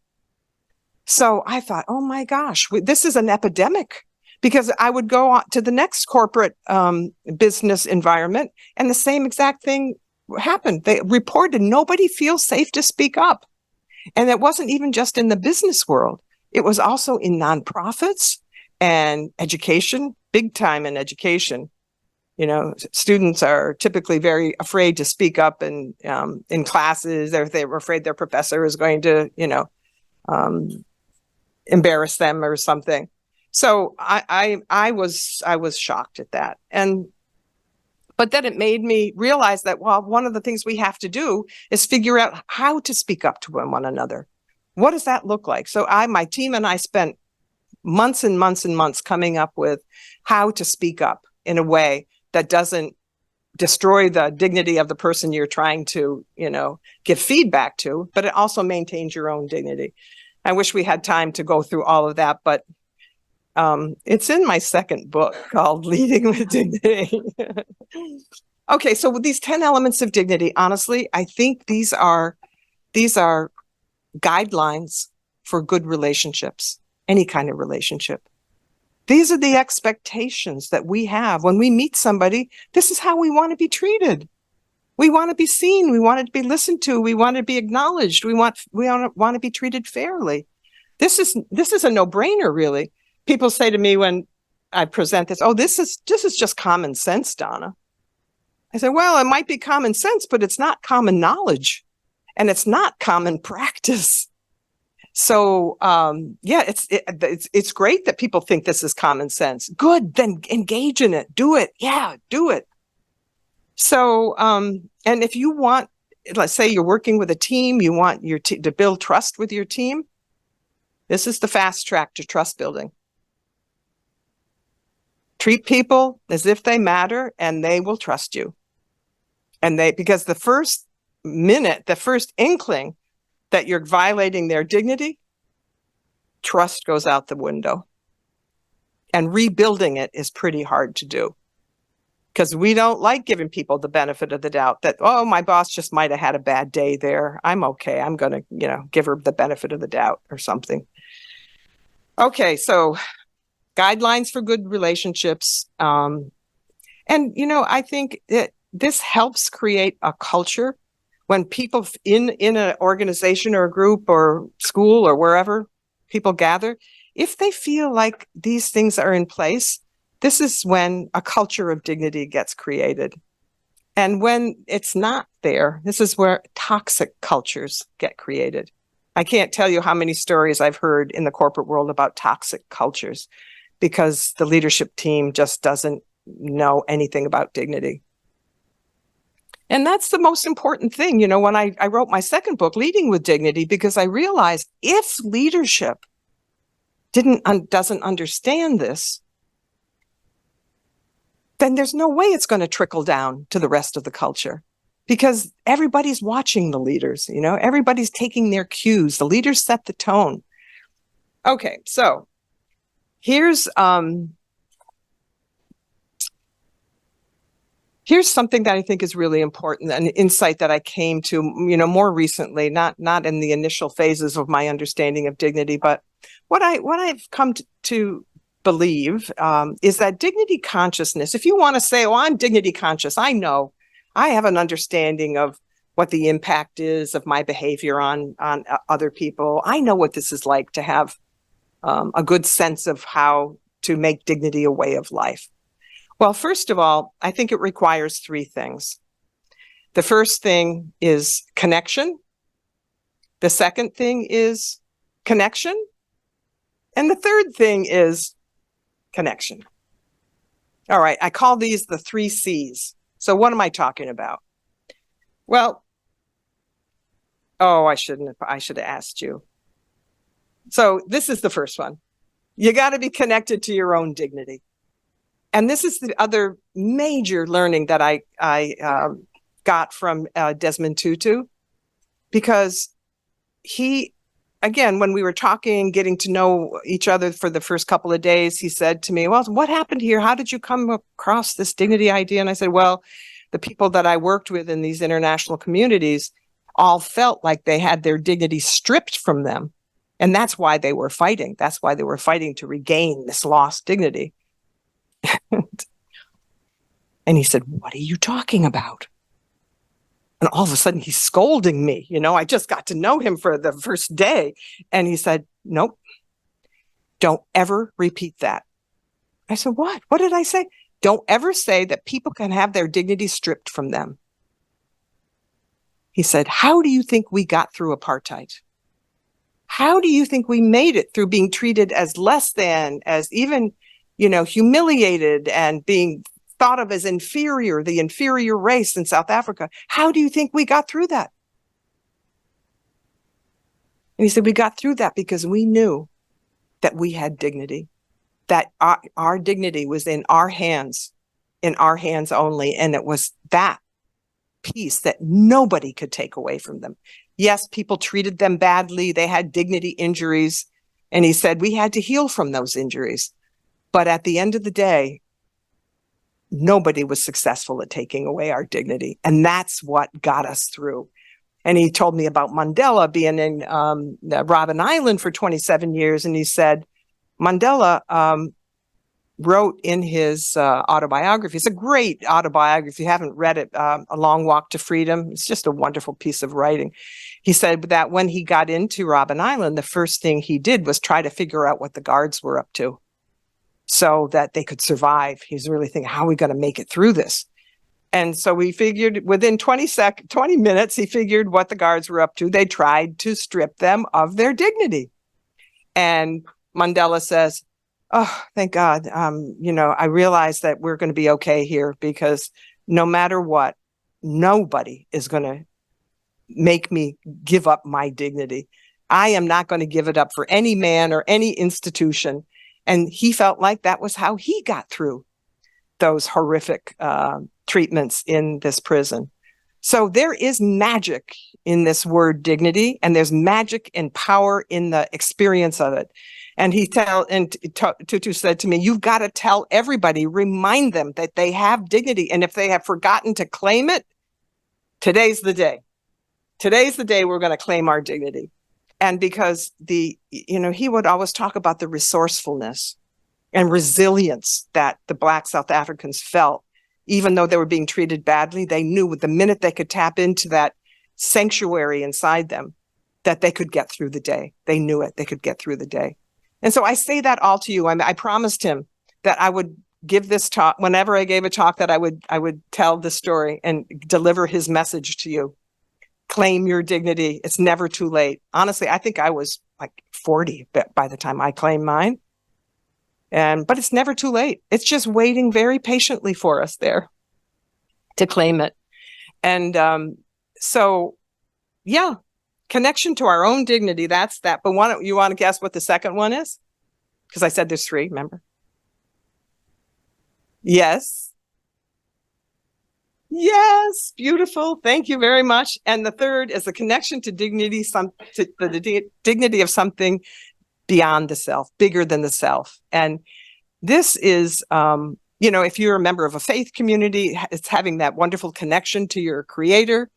So I thought, oh my gosh, this is an epidemic, because I would go on to the next corporate business environment and the same exact thing happened. They reported nobody feels safe to speak up. And it wasn't even just in the business world. It was also in nonprofits and education, big time in education. Students are typically very afraid to speak up in classes. They're afraid their professor is going to, embarrass them or something. So I was shocked at that. But then it made me realize that, one of the things we have to do is figure out how to speak up to one another. What does that look like? So my team and I spent months and months and months coming up with how to speak up in a way that doesn't destroy the dignity of the person you're trying to, give feedback to, but it also maintains your own dignity. I wish we had time to go through all of that, but it's in my second book called Leading with Dignity. Okay, so with these 10 elements of dignity, honestly, I think these are guidelines for good relationships, any kind of relationship. These are the expectations that we have when we meet somebody. This is how we want to be treated. We want to be seen. We want to be listened to. We want to be acknowledged. We want to be treated fairly. This is a no-brainer, really. People say to me when I present this, "Oh, this is just common sense, Donna." I say, "Well, it might be common sense, but it's not common knowledge, and it's not common practice." So, yeah, it's great that people think this is common sense. Good, then engage in it. Do it. Yeah, do it. So, and if you want, let's say you're working with a team, you want your to build trust with your team. This is the fast track to trust building. Treat people as if they matter, and they will trust you. And because the first minute, the first inkling that you're violating their dignity, trust goes out the window. And rebuilding it is pretty hard to do, because we don't like giving people the benefit of the doubt that, oh, my boss just might have had a bad day there. I'm okay. I'm going to, give her the benefit of the doubt or something. Okay, so guidelines for good relationships. And, I think that this helps create a culture when people in an organization or a group or school or wherever people gather, if they feel like these things are in place, this is when a culture of dignity gets created. And when it's not there, this is where toxic cultures get created. I can't tell you how many stories I've heard in the corporate world about toxic cultures because the leadership team just doesn't know anything about dignity. And that's the most important thing, when I wrote my second book, Leading with Dignity, because I realized if leadership doesn't understand this, then there's no way it's going to trickle down to the rest of the culture, because everybody's watching the leaders, everybody's taking their cues. The leaders set the tone. Okay, so here's something that I think is really important, an insight that I came to, more recently, not in the initial phases of my understanding of dignity, but what I've come to believe is that dignity consciousness, if you want to say, oh, I'm dignity conscious, I know, I have an understanding of what the impact is of my behavior on other people. I know what this is like to have a good sense of how to make dignity a way of life. Well, first of all, I think it requires three things. The first thing is connection. The second thing is connection. And the third thing is connection. All right, I call these the 3 C's. So what am I talking about? Well, I should have asked you. So this is the first one. You got to be connected to your own dignity. And this is the other major learning that I got from Desmond Tutu, because he, again, when we were talking, getting to know each other for the first couple of days, he said to me, well, what happened here? How did you come across this dignity idea? And I said, well, the people that I worked with in these international communities all felt like they had their dignity stripped from them. And that's why they were fighting. That's why they were fighting to regain this lost dignity. And he said, what are you talking about? And all of a sudden he's scolding me. I just got to know him for the first day. And he said, nope, don't ever repeat that. I said, what? What did I say? Don't ever say that people can have their dignity stripped from them. He said, how do you think we got through apartheid? How do you think we made it through being treated as less than, as even humiliated and being thought of as inferior, the inferior race in South Africa? How do you think we got through that? And he said, we got through that because we knew that we had dignity, that our dignity was in our hands only. And it was that piece that nobody could take away from them. Yes, people treated them badly. They had dignity injuries. And he said, we had to heal from those injuries. But at the end of the day, nobody was successful at taking away our dignity. And that's what got us through. And he told me about Mandela being in Robben Island for 27 years. And he said, Mandela wrote in his autobiography, it's a great autobiography. If you haven't read it, A Long Walk to Freedom, it's just a wonderful piece of writing. He said that when he got into Robben Island, the first thing he did was try to figure out what the guards were up to so that they could survive. He's really thinking, how are we going to make it through this? And so we figured within 20 minutes, he figured what the guards were up to. They tried to strip them of their dignity. And Mandela says, oh, thank God. I realize that we're going to be okay here, because no matter what, nobody is going to make me give up my dignity. I am not going to give it up for any man or any institution. And he felt like that was how he got through those horrific treatments in this prison. So there is magic in this word dignity, and there's magic and power in the experience of it. And Tutu said to me, you've got to tell everybody, remind them that they have dignity. And if they have forgotten to claim it, today's the day. Today's the day we're going to claim our dignity. And because he would always talk about the resourcefulness and resilience that the Black South Africans felt, even though they were being treated badly. They knew the minute they could tap into that sanctuary inside them, that they could get through the day. They knew it. They could get through the day. And so I say that all to you. I promised him that I would give this talk. Whenever I gave a talk, that I would tell the story and deliver his message to you. Claim your dignity. It's never too late. Honestly, I think I was like 40 by the time I claimed mine. But it's never too late. It's just waiting very patiently for us there to claim it. And connection to our own dignity, that's that. But you want to guess what the second one is? Because I said there's 3, remember? Yes. Yes, beautiful. Thank you very much. And the third is the connection to dignity, the dignity of something beyond the self, bigger than the self. And this is, if you're a member of a faith community, it's having that wonderful connection to your creator.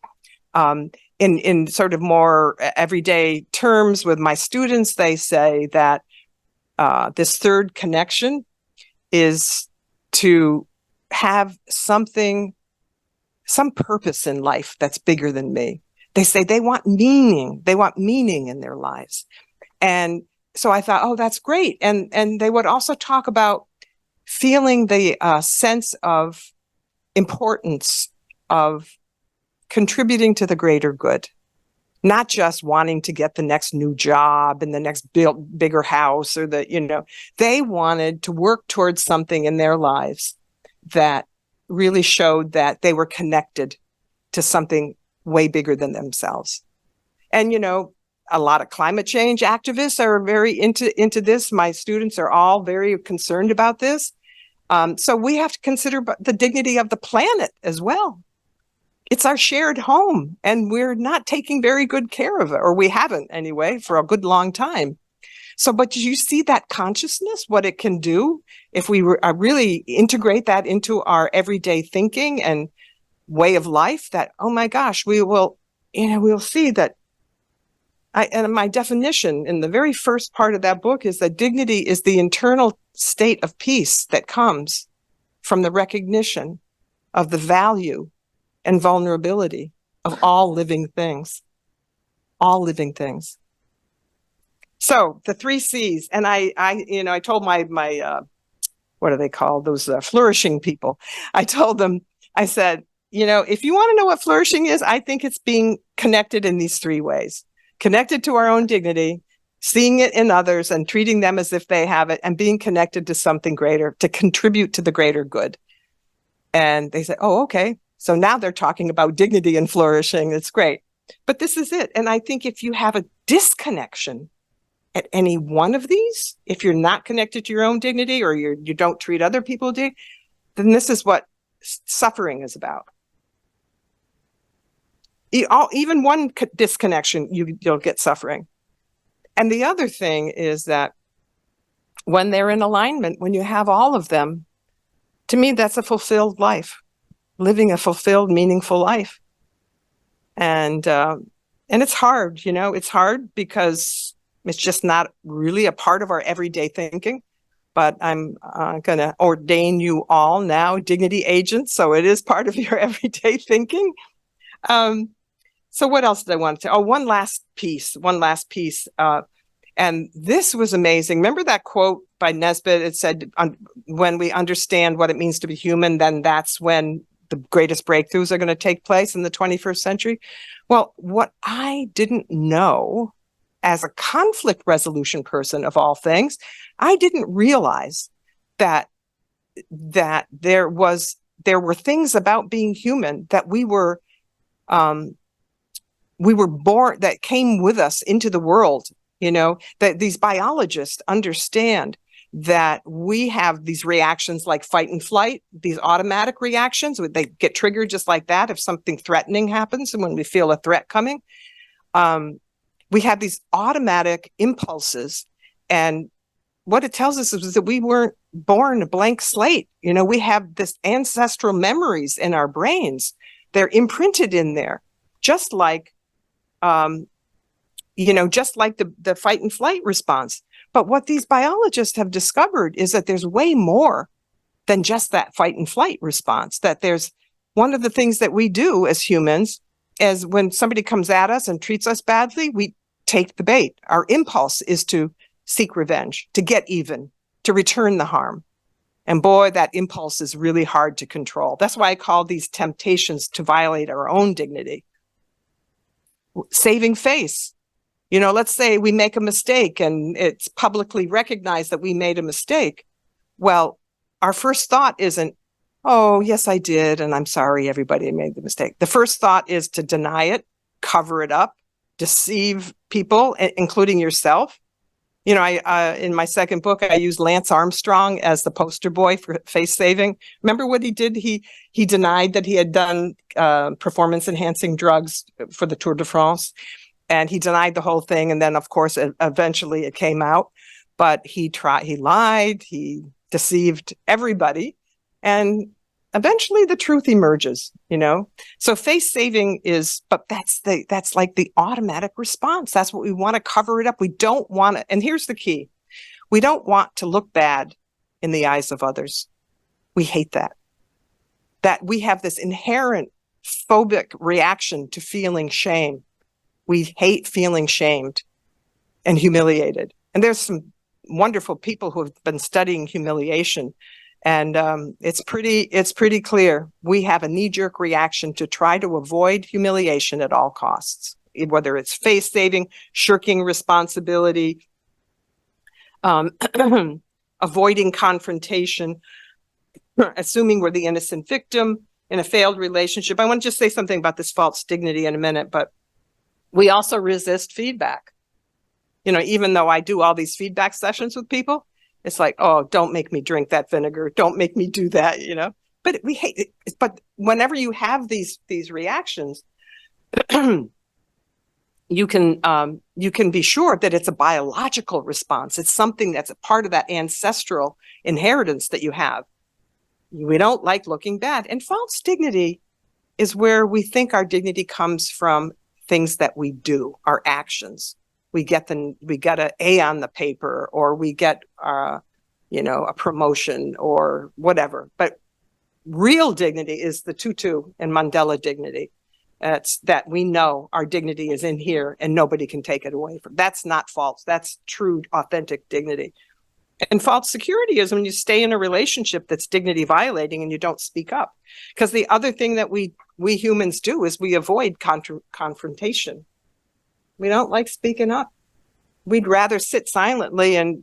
In sort of more everyday terms with my students, they say that this third connection is to have some purpose in life that's bigger than me. They say they want meaning. They want meaning in their lives. And so I thought, oh, that's great. And they would also talk about feeling the sense of importance of contributing to the greater good, not just wanting to get the next new job and the next bigger house, or they wanted to work towards something in their lives that really showed that they were connected to something way bigger than themselves. And, a lot of climate change activists are very into this. My students are all very concerned about this. So we have to consider the dignity of the planet as well. It's our shared home, and we're not taking very good care of it, or we haven't anyway, for a good long time. So, but you see that consciousness, what it can do if we really integrate that into our everyday thinking and way of life, that, oh my gosh, we'll see that. And my definition in the very first part of that book is that dignity is the internal state of peace that comes from the recognition of the value and vulnerability of all living things. All living things. So the 3 C's, and I told my what are they called? Those flourishing people. I told them, I said, if you want to know what flourishing is, I think it's being connected in these 3 ways. Connected to our own dignity, seeing it in others and treating them as if they have it, and being connected to something greater to contribute to the greater good. And they said, oh, okay. So now they're talking about dignity and flourishing. It's great. But this is it. And I think if you have a disconnection at any one of these, if you're not connected to your own dignity, or you don't treat other people, then this is what suffering is about. Even one disconnection, you'll get suffering. And the other thing is that when they're in alignment, when you have all of them, to me, that's a fulfilled life, living a fulfilled, meaningful life. And it's hard, it's hard because it's just not really a part of our everyday thinking. But I'm going to ordain you all now dignity agents, so it is part of your everyday thinking. So what else did I want to say? Oh, one last piece. And this was amazing. Remember that quote by Nesbitt? It said, when we understand what it means to be human, then that's when the greatest breakthroughs are going to take place in the 21st century. Well, what I didn't know as a conflict resolution person of all things, I didn't realize that there were things about being human that we were born, that came with us into the world, that these biologists understand that we have these reactions like fight and flight, these automatic reactions. They get triggered just like that if something threatening happens and when we feel a threat coming. We have these automatic impulses, and what it tells us is that we weren't born a blank slate. We have this ancestral memories in our brains. They're imprinted in there, just like, the fight and flight response. But what these biologists have discovered is that there's way more than just that fight and flight response, that there's one of the things that we do as humans is when somebody comes at us and treats us badly, we take the bait. Our impulse is to seek revenge, to get even, to return the harm. And boy, that impulse is really hard to control. That's why I call these temptations to violate our own dignity. Saving face. Let's say we make a mistake and it's publicly recognized that we made a mistake. Well, our first thought isn't, oh, yes, I did, and I'm sorry, everybody made the mistake. The first thought is to deny it, cover it up, deceive people, including yourself. I in my second book, I used Lance Armstrong as the poster boy for face saving. Remember what he did? He denied that he had done performance enhancing drugs for the Tour de France, and he denied the whole thing. And then, of course, eventually it came out. But he lied, he deceived everybody, and eventually the truth emerges. So face saving that's like the automatic response. That's what we want to cover it up. We don't want to, and here's the key. We don't want to look bad in the eyes of others. We hate that we have this inherent phobic reaction to feeling shame. We hate feeling shamed and humiliated. And there's some wonderful people who have been studying humiliation. And it's pretty clear. We have a knee-jerk reaction to try to avoid humiliation at all costs, whether it's face saving, shirking responsibility, avoiding confrontation, assuming we're the innocent victim in a failed relationship. I want to just say something about this false dignity in a minute, but we also resist feedback. Even though I do all these feedback sessions with people, it's like, oh, don't make me drink that vinegar. Don't make me do that, But we hate it. But whenever you have these reactions, you can be sure that it's a biological response. It's something that's a part of that ancestral inheritance that you have. We don't like looking bad. And false dignity is where we think our dignity comes from things that we do, our actions. We get an A on the paper, or we get, a promotion or whatever. But real dignity is the Tutu and Mandela dignity. It's that we know our dignity is in here and nobody can take it away from. That's not false. That's true, authentic dignity. And false security is when you stay in a relationship that's dignity violating and you don't speak up. Because the other thing that we humans do is we avoid confrontation. We don't like speaking up. We'd rather sit silently and,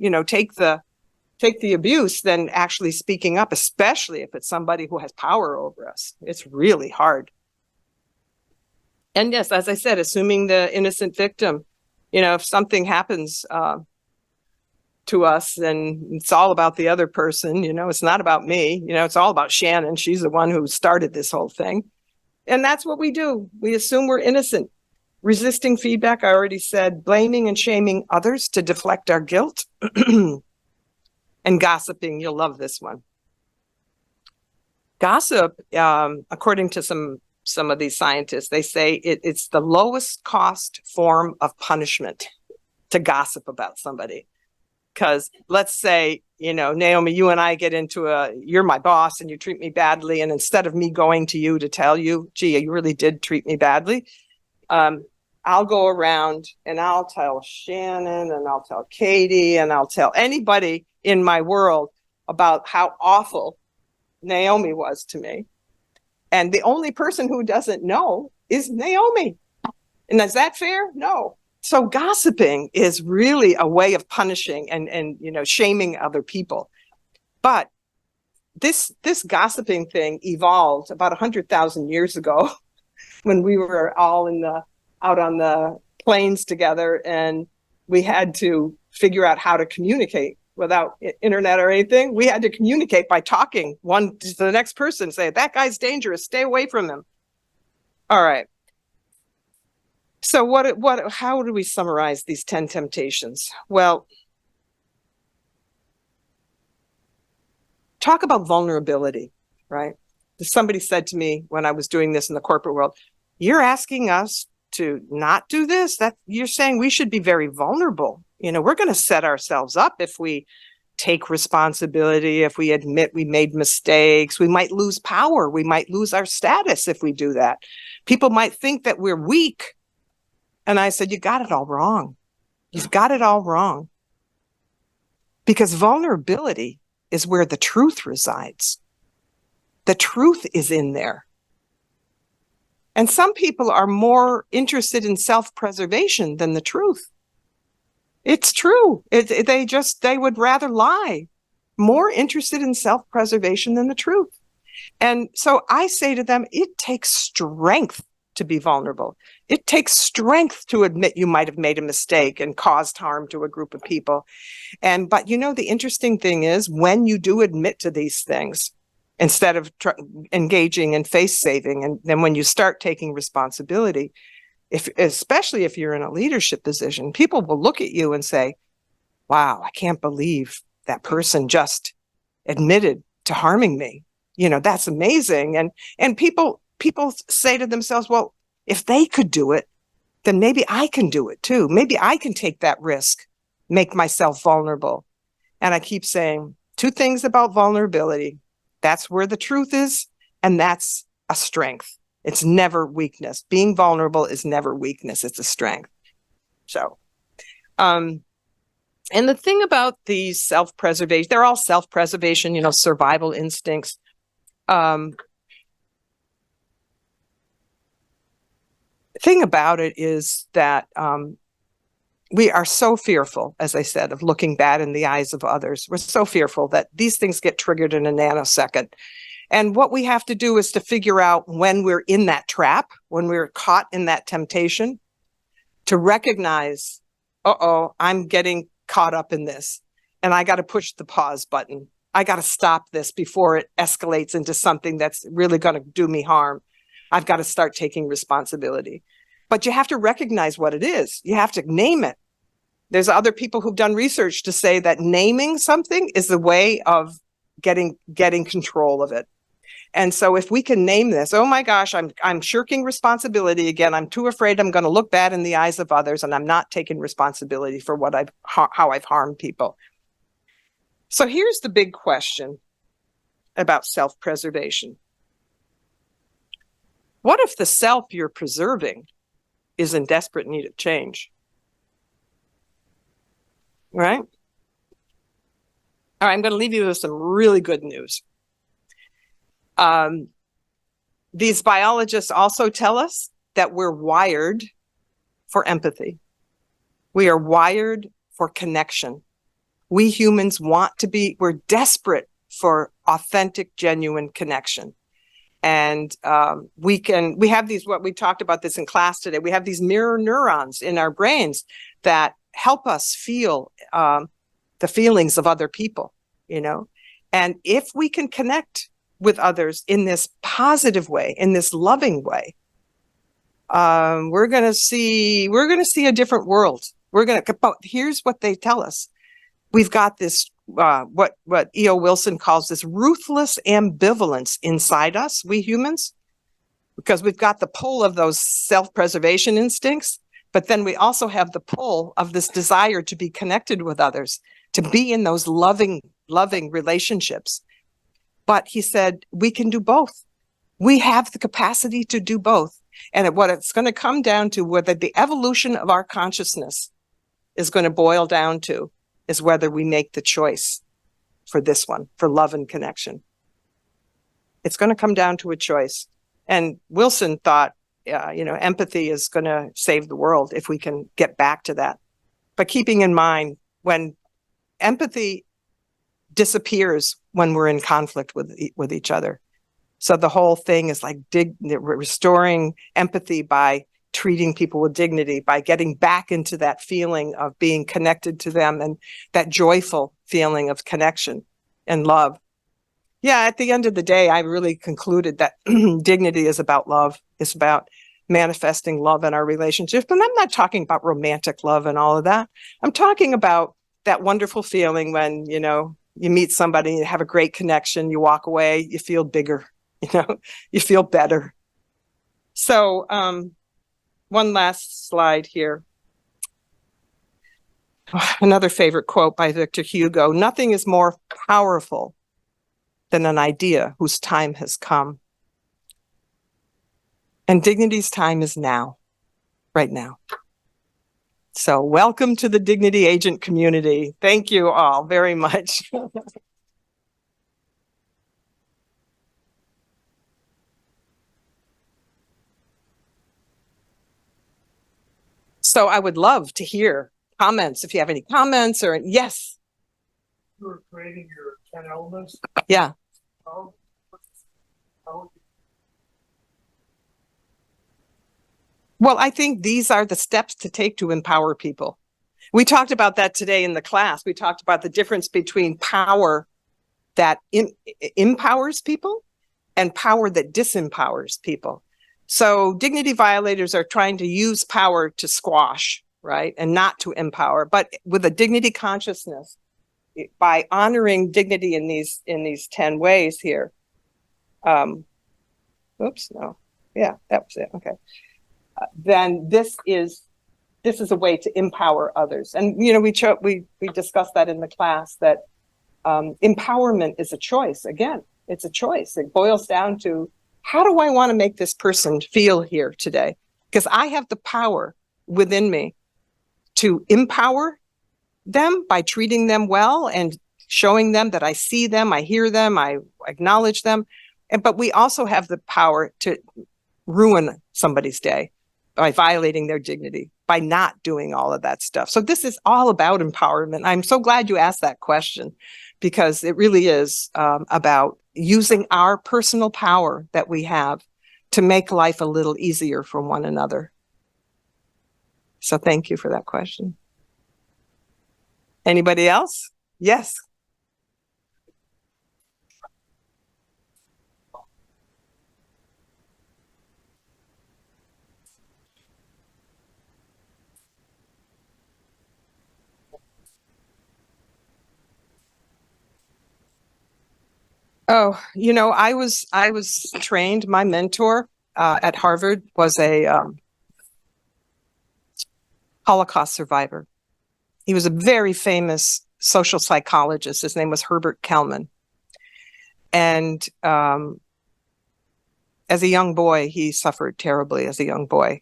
take the abuse than actually speaking up, especially if it's somebody who has power over us. It's really hard. And yes, as I said, assuming the innocent victim, if something happens to us, then it's all about the other person. It's not about me. It's all about Shannon. She's the one who started this whole thing. And that's what we do. We assume we're innocent. Resisting feedback, I already said, blaming and shaming others to deflect our guilt. And gossiping, you'll love this one. Gossip, according to some of these scientists, they say it's the lowest cost form of punishment to gossip about somebody. Because let's say, Naomi, you and I get into you're my boss and you treat me badly. And instead of me going to you to tell you, gee, you really did treat me badly, I'll go around and I'll tell Shannon and I'll tell Katie and I'll tell anybody in my world about how awful Naomi was to me. And the only person who doesn't know is Naomi. And is that fair? No. So gossiping is really a way of punishing and shaming other people. But this gossiping thing evolved about 100,000 years ago when we were all out on the plains together and we had to figure out how to communicate without internet or anything. We had to communicate by talking one to the next person, say, that guy's dangerous, stay away from him. All right. So how do we summarize these 10 temptations? Well, talk about vulnerability, right? Somebody said to me when I was doing this in the corporate world, you're asking us to not do this? That you're saying we should be very vulnerable. We're going to set ourselves up if we take responsibility, if we admit we made mistakes. We might lose power. We might lose our status if we do that. People might think that we're weak. And I said, you got it all wrong. You've got it all wrong. Because vulnerability is where the truth resides. The truth is in there. And some people are more interested in self-preservation than the truth. It's true. They would rather lie. More interested in self-preservation than the truth. And so I say to them, it takes strength to be vulnerable. It takes strength to admit you might have made a mistake and caused harm to a group of people. But the interesting thing is when you do admit to these things, instead of engaging in face saving, and then when you start taking responsibility, especially if you're in a leadership position, people will look at you and say, wow, I can't believe that person just admitted to harming me. That's amazing. And people say to themselves, well, if they could do it, then maybe I can do it too. Maybe I can take that risk, make myself vulnerable. And I keep saying 2 things about vulnerability. That's where the truth is, and that's a strength. It's never weakness. Being vulnerable is never weakness. It's a strength. So, and the thing about these self-preservation, they're all self-preservation, survival instincts. Thing about it is that we are so fearful, as I said, of looking bad in the eyes of others. We're so fearful that these things get triggered in a nanosecond. And what we have to do is to figure out when we're in that trap, when we're caught in that temptation, to recognize, I'm getting caught up in this, and I got to push the pause button. I got to stop this before it escalates into something that's really going to do me harm. I've got to start taking responsibility. But you have to recognize what it is. You have to name it. There's other people who've done research to say that naming something is the way of getting control of it. And so if we can name this, oh my gosh, I'm shirking responsibility again. I'm too afraid I'm going to look bad in the eyes of others, and I'm not taking responsibility for how I've harmed people. So here's the big question about self-preservation. What if the self you're preserving is in desperate need of change? Right? All right, I'm going to leave you with some really good news. These biologists also tell us that we're wired for empathy. We are wired for connection. We humans we're desperate for authentic, genuine connection. And we have these, what we talked about this in class today, we have these mirror neurons in our brains that help us feel the feelings of other people, and if we can connect with others in this positive way, in this loving way, we're going to see a different world. But here's what they tell us. We've got this what E.O. Wilson calls this ruthless ambivalence inside us, we humans, because we've got the pull of those self-preservation instincts, but then we also have the pull of this desire to be connected with others, to be in those loving relationships. But he said, we can do both. We have the capacity to do both. And what it's going to come down to, whether the evolution of our consciousness is going to boil down to, is whether we make the choice for this one, for love and connection. It's going to come down to a choice. And Wilson thought, empathy is going to save the world if we can get back to that. But keeping in mind, when empathy disappears when we're in conflict with each other. So the whole thing is like restoring empathy by treating people with dignity, by getting back into that feeling of being connected to them and that joyful feeling of connection and love. Yeah, at the end of the day, I really concluded that dignity is about love. It's about manifesting love in our relationship. And I'm not talking about romantic love and all of that. I'm talking about that wonderful feeling when, you meet somebody, you have a great connection, you walk away, you feel bigger, you feel better. So, one last slide here. Another favorite quote by Victor Hugo: "Nothing is more powerful than an idea whose time has come." And dignity's time is now, right now. So welcome to the Dignity Agent community. Thank you all very much. So I would love to hear comments, if you have any comments or yes. You were creating your 10 elements. Yeah. How Well, I think these are the steps to take to empower people. We talked about that today in the class. We talked about the difference between power that empowers people and power that disempowers people. So dignity violators are trying to use power to squash, right? And not to empower, but with a dignity consciousness, by honoring dignity in these 10 ways here. Oops, no. Yeah, that was it. Okay. Then this is a way to empower others. And, we discussed that in the class, that empowerment is a choice. Again, it's a choice. It boils down to, how do I want to make this person feel here today? Because I have the power within me to empower them by treating them well and showing them that I see them, I hear them, I acknowledge them. But we also have the power to ruin somebody's day by violating their dignity, by not doing all of that stuff. So this is all about empowerment. I'm so glad you asked that question, because it really is about using our personal power that we have to make life a little easier for one another. So thank you for that question. Anybody else? Yes. Oh, I was trained. My mentor at Harvard was a Holocaust survivor. He was a very famous social psychologist. His name was Herbert Kellman. And as a young boy, he suffered terribly as a young boy.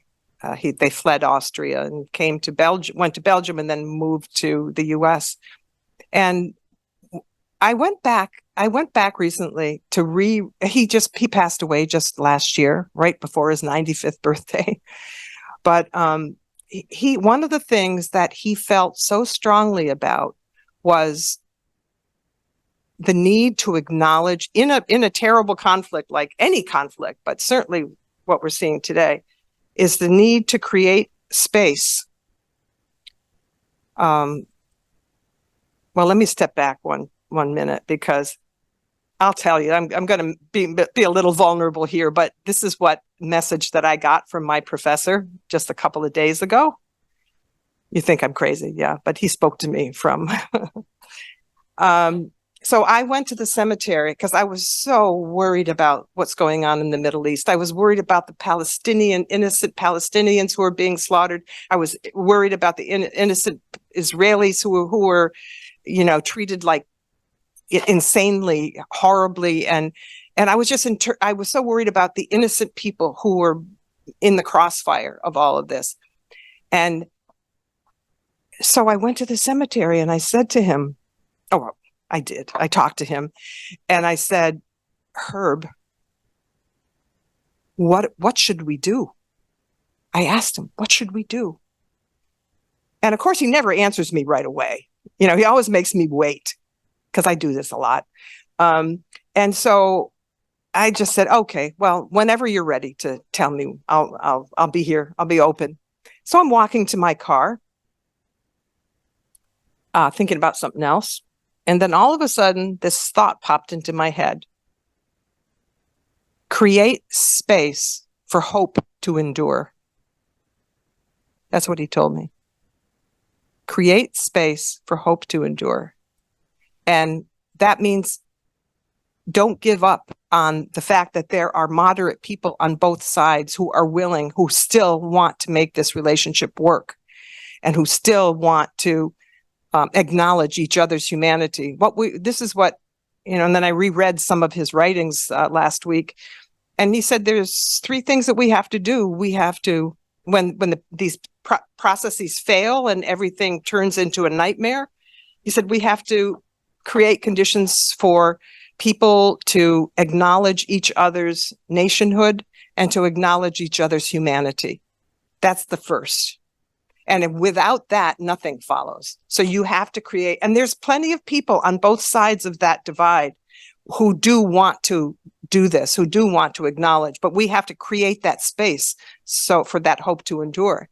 They fled Austria and went to Belgium and then moved to the US. And I went back recently to he passed away just last year, right before his 95th birthday. But one of the things that he felt so strongly about was the need to acknowledge in a terrible conflict, like any conflict, but certainly what we're seeing today, is the need to create space. Well, let me step back one minute, because I'll tell you, I'm going to be a little vulnerable here, but this is what message that I got from my professor just a couple of days ago. You think I'm crazy, yeah, but he spoke to me from So I went to the cemetery because I was so worried about what's going on in the Middle East. I was worried about the innocent Palestinians who are being slaughtered. I was worried about the innocent Israelis who were, treated like insanely, horribly. And I was I was so worried about the innocent people who were in the crossfire of all of this. And so I went to the cemetery and I said to him, oh, I did. I talked to him and I said, Herb, what should we do? I asked him, what should we do? And of course, he never answers me right away. He always makes me wait because I do this a lot. And so I just said, okay, well, whenever you're ready to tell me, I'll be here. I'll be open. So I'm walking to my car, thinking about something else. And then all of a sudden, this thought popped into my head. Create space for hope to endure. That's what he told me. Create space for hope to endure. And that means don't give up on the fact that there are moderate people on both sides who are willing, who still want to make this relationship work and who still want to acknowledge each other's humanity. This is what, and then I reread some of his writings last week. And he said, there's three things that we have to do. We have to, when these processes fail and everything turns into a nightmare, he said, we have to create conditions for people to acknowledge each other's nationhood and to acknowledge each other's humanity. That's the first. And without that, nothing follows. So you have to create, and there's plenty of people on both sides of that divide who do want to do this, who do want to acknowledge, but we have to create that space so for that hope to endure.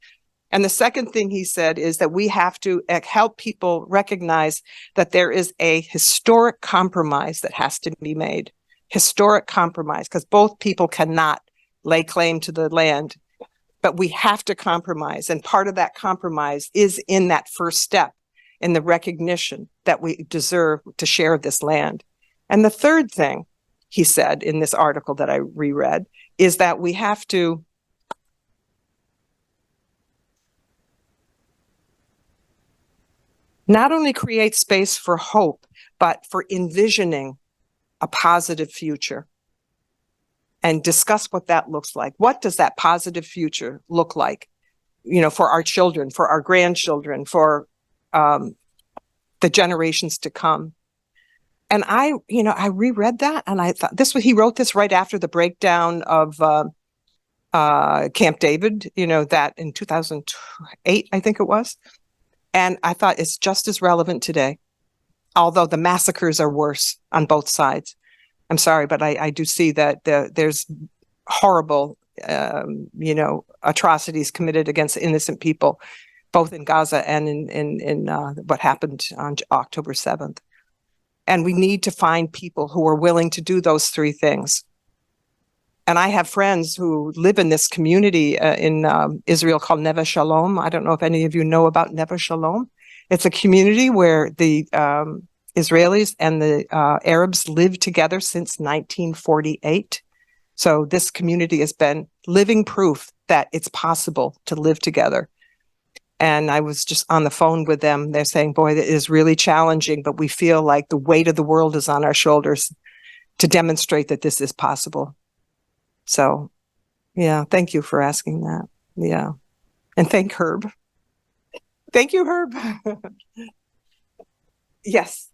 And the second thing he said is that we have to help people recognize that there is a historic compromise that has to be made. Historic compromise, because both people cannot lay claim to the land, but we have to compromise. And part of that compromise is in that first step, in the recognition that we deserve to share this land. And the third thing he said in this article that I reread is that we have to not only create space for hope, but for envisioning a positive future and discuss what that looks like. What does that positive future look like, for our children, for our grandchildren, for the generations to come? And I reread that and I thought he wrote this right after the breakdown of Camp David, that in 2008, I think it was. And I thought it's just as relevant today, although the massacres are worse on both sides. I'm sorry, but I do see that there's horrible, atrocities committed against innocent people, both in Gaza and in what happened on October 7th. And we need to find people who are willing to do those three things. And I have friends who live in this community in Israel called Neve Shalom. I don't know if any of you know about Neve Shalom. It's a community where the Israelis and the Arabs lived together since 1948. So this community has been living proof that it's possible to live together. And I was just on the phone with them. They're saying, boy, that is really challenging, but we feel like the weight of the world is on our shoulders to demonstrate that this is possible. So, yeah, thank you for asking that. Yeah. And thank Herb. Thank you, Herb. Yes.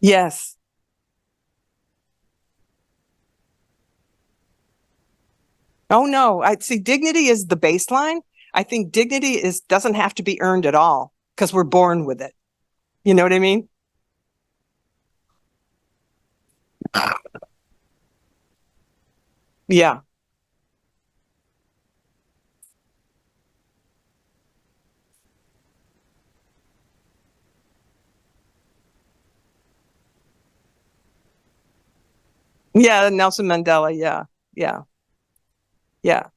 Yes. Oh, no. I see dignity is the baseline. I think dignity doesn't have to be earned at all because we're born with it. You know what I mean? Yeah. Yeah, Nelson Mandela. Yeah. Yeah. Yeah.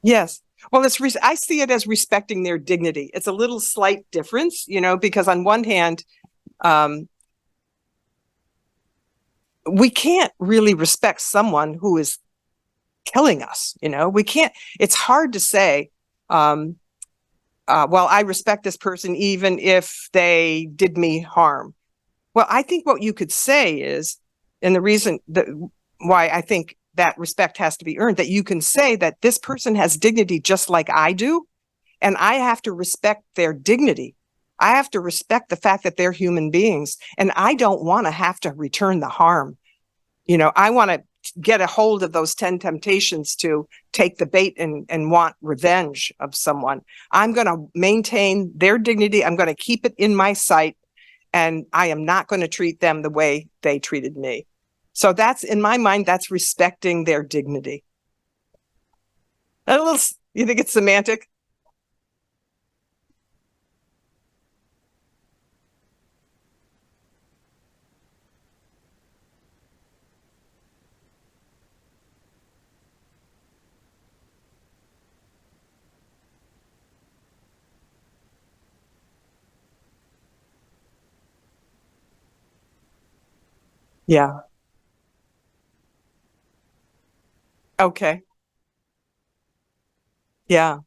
Yes. Well, I see it as respecting their dignity. It's a little slight difference, because on one hand, um, we can't really respect someone who is killing us. We can't, it's hard to say, well, I respect this person even if they did me harm. Well, I think what you could say is, and the reason that why I think that respect has to be earned, that you can say that this person has dignity just like I do, and I have to respect their dignity. I have to respect the fact that they're human beings, and I don't want to have to return the harm. I want to get a hold of those 10 temptations to take the bait and want revenge of someone. I'm going to maintain their dignity. I'm going to keep it in my sight, and I am not going to treat them the way they treated me. So that's, in my mind, that's respecting their dignity. You think it's semantic? Yeah. Okay. Yeah.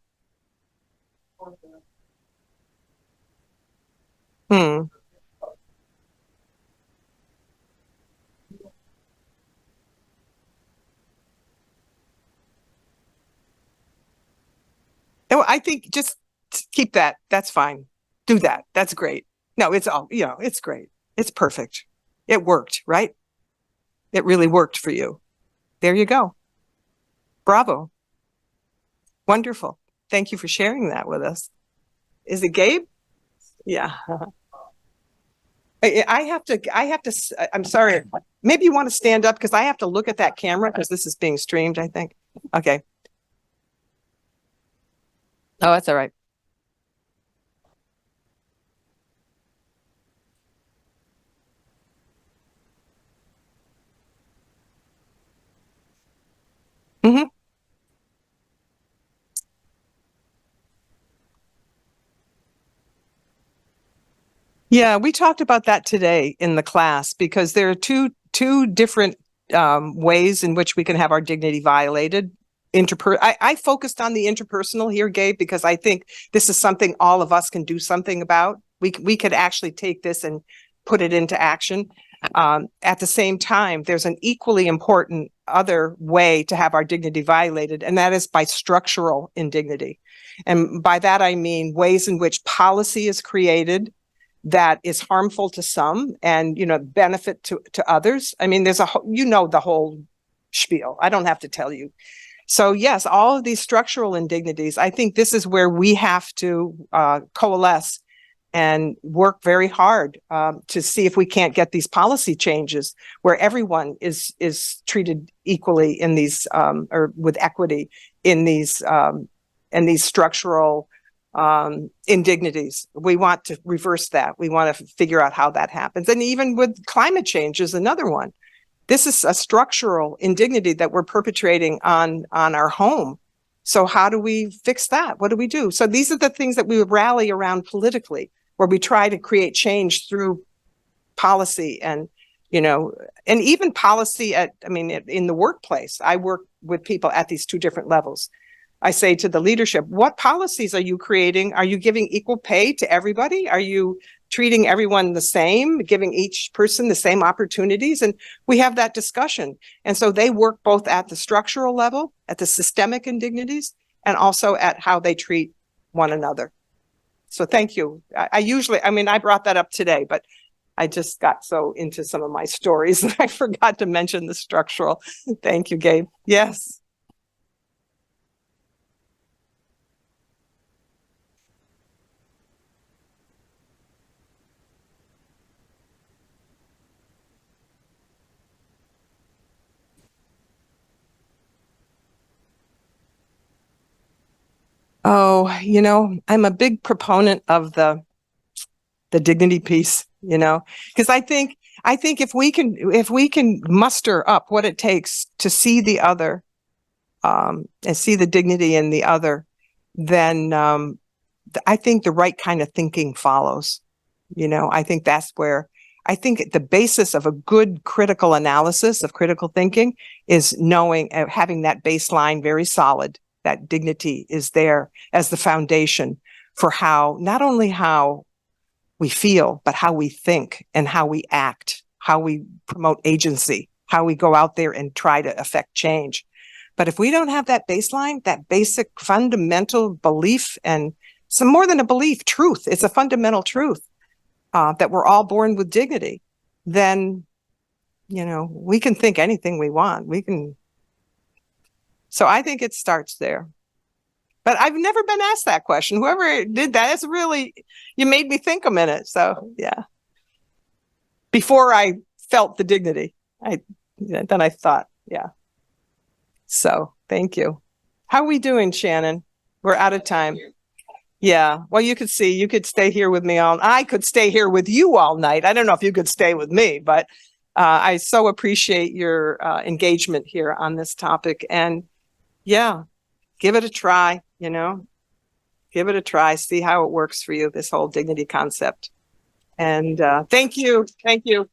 Hmm. Oh, I think just keep that. That's fine. Do that. That's great. No, it's great. It's perfect. It worked, right? It really worked for you. There you go. Bravo. Wonderful. Thank you for sharing that with us. Is it Gabe? Yeah. I'm sorry. Maybe you want to stand up because I have to look at that camera because this is being streamed, I think. Okay. Oh, that's all right. Mm-hmm. Yeah, we talked about that today in the class because there are two different ways in which we can have our dignity violated. I focused on the interpersonal here, Gabe, because I think this is something all of us can do something about. We could actually take this and put it into action. At the same time, there's an equally important other way to have our dignity violated, and that is by structural indignity. And by that, I mean ways in which policy is created that is harmful to some and benefit to others. I mean, there's the whole spiel. I don't have to tell you. So yes, all of these structural indignities, I think this is where we have to coalesce and work very hard to see if we can't get these policy changes where everyone is treated equally in these or with equity in these structural indignities. We want to reverse that. We want to figure out how that happens. And even with climate change is another one. This is a structural indignity that we're perpetrating on our home. So how do we fix that? What do we do? So these are the things that we would rally around politically, where we try to create change through policy and even policy in the workplace. I work with people at these two different levels. I say to the leadership, what policies are you creating? Are you giving equal pay to everybody? Are you treating everyone the same, giving each person the same opportunities? And we have that discussion. And so they work both at the structural level, at the systemic indignities, and also at how they treat one another. So thank you. I brought that up today, but I just got so into some of my stories that I forgot to mention the structural. Thank you, Gabe. Yes. Oh, I'm a big proponent of the dignity piece, because I think if we can muster up what it takes to see the other and see the dignity in the other, then I think the right kind of thinking follows. You know, I think that's where I think the basis of a good critical analysis of critical thinking is knowing, having that baseline very solid, that dignity is there as the foundation for how, not only how we feel, but how we think and how we act, how we promote agency, how we go out there and try to affect change. But if we don't have that baseline, that basic fundamental belief, and some more than a belief, truth, it's a fundamental truth that we're all born with dignity, then, you know, we can think anything we want. We can. So I think it starts there. But I've never been asked that question. Whoever did that, it's really, you made me think a minute. So yeah. Before I felt the dignity, then I thought, yeah. So thank you. How are we doing, Shannon? We're out of time. Yeah. Well, you could stay here with me I could stay here with you all night. I don't know if you could stay with me, but I so appreciate your engagement here on this topic. And yeah, give it a try, you know, give it a try, see how it works for you, this whole dignity concept. And thank you. Thank you.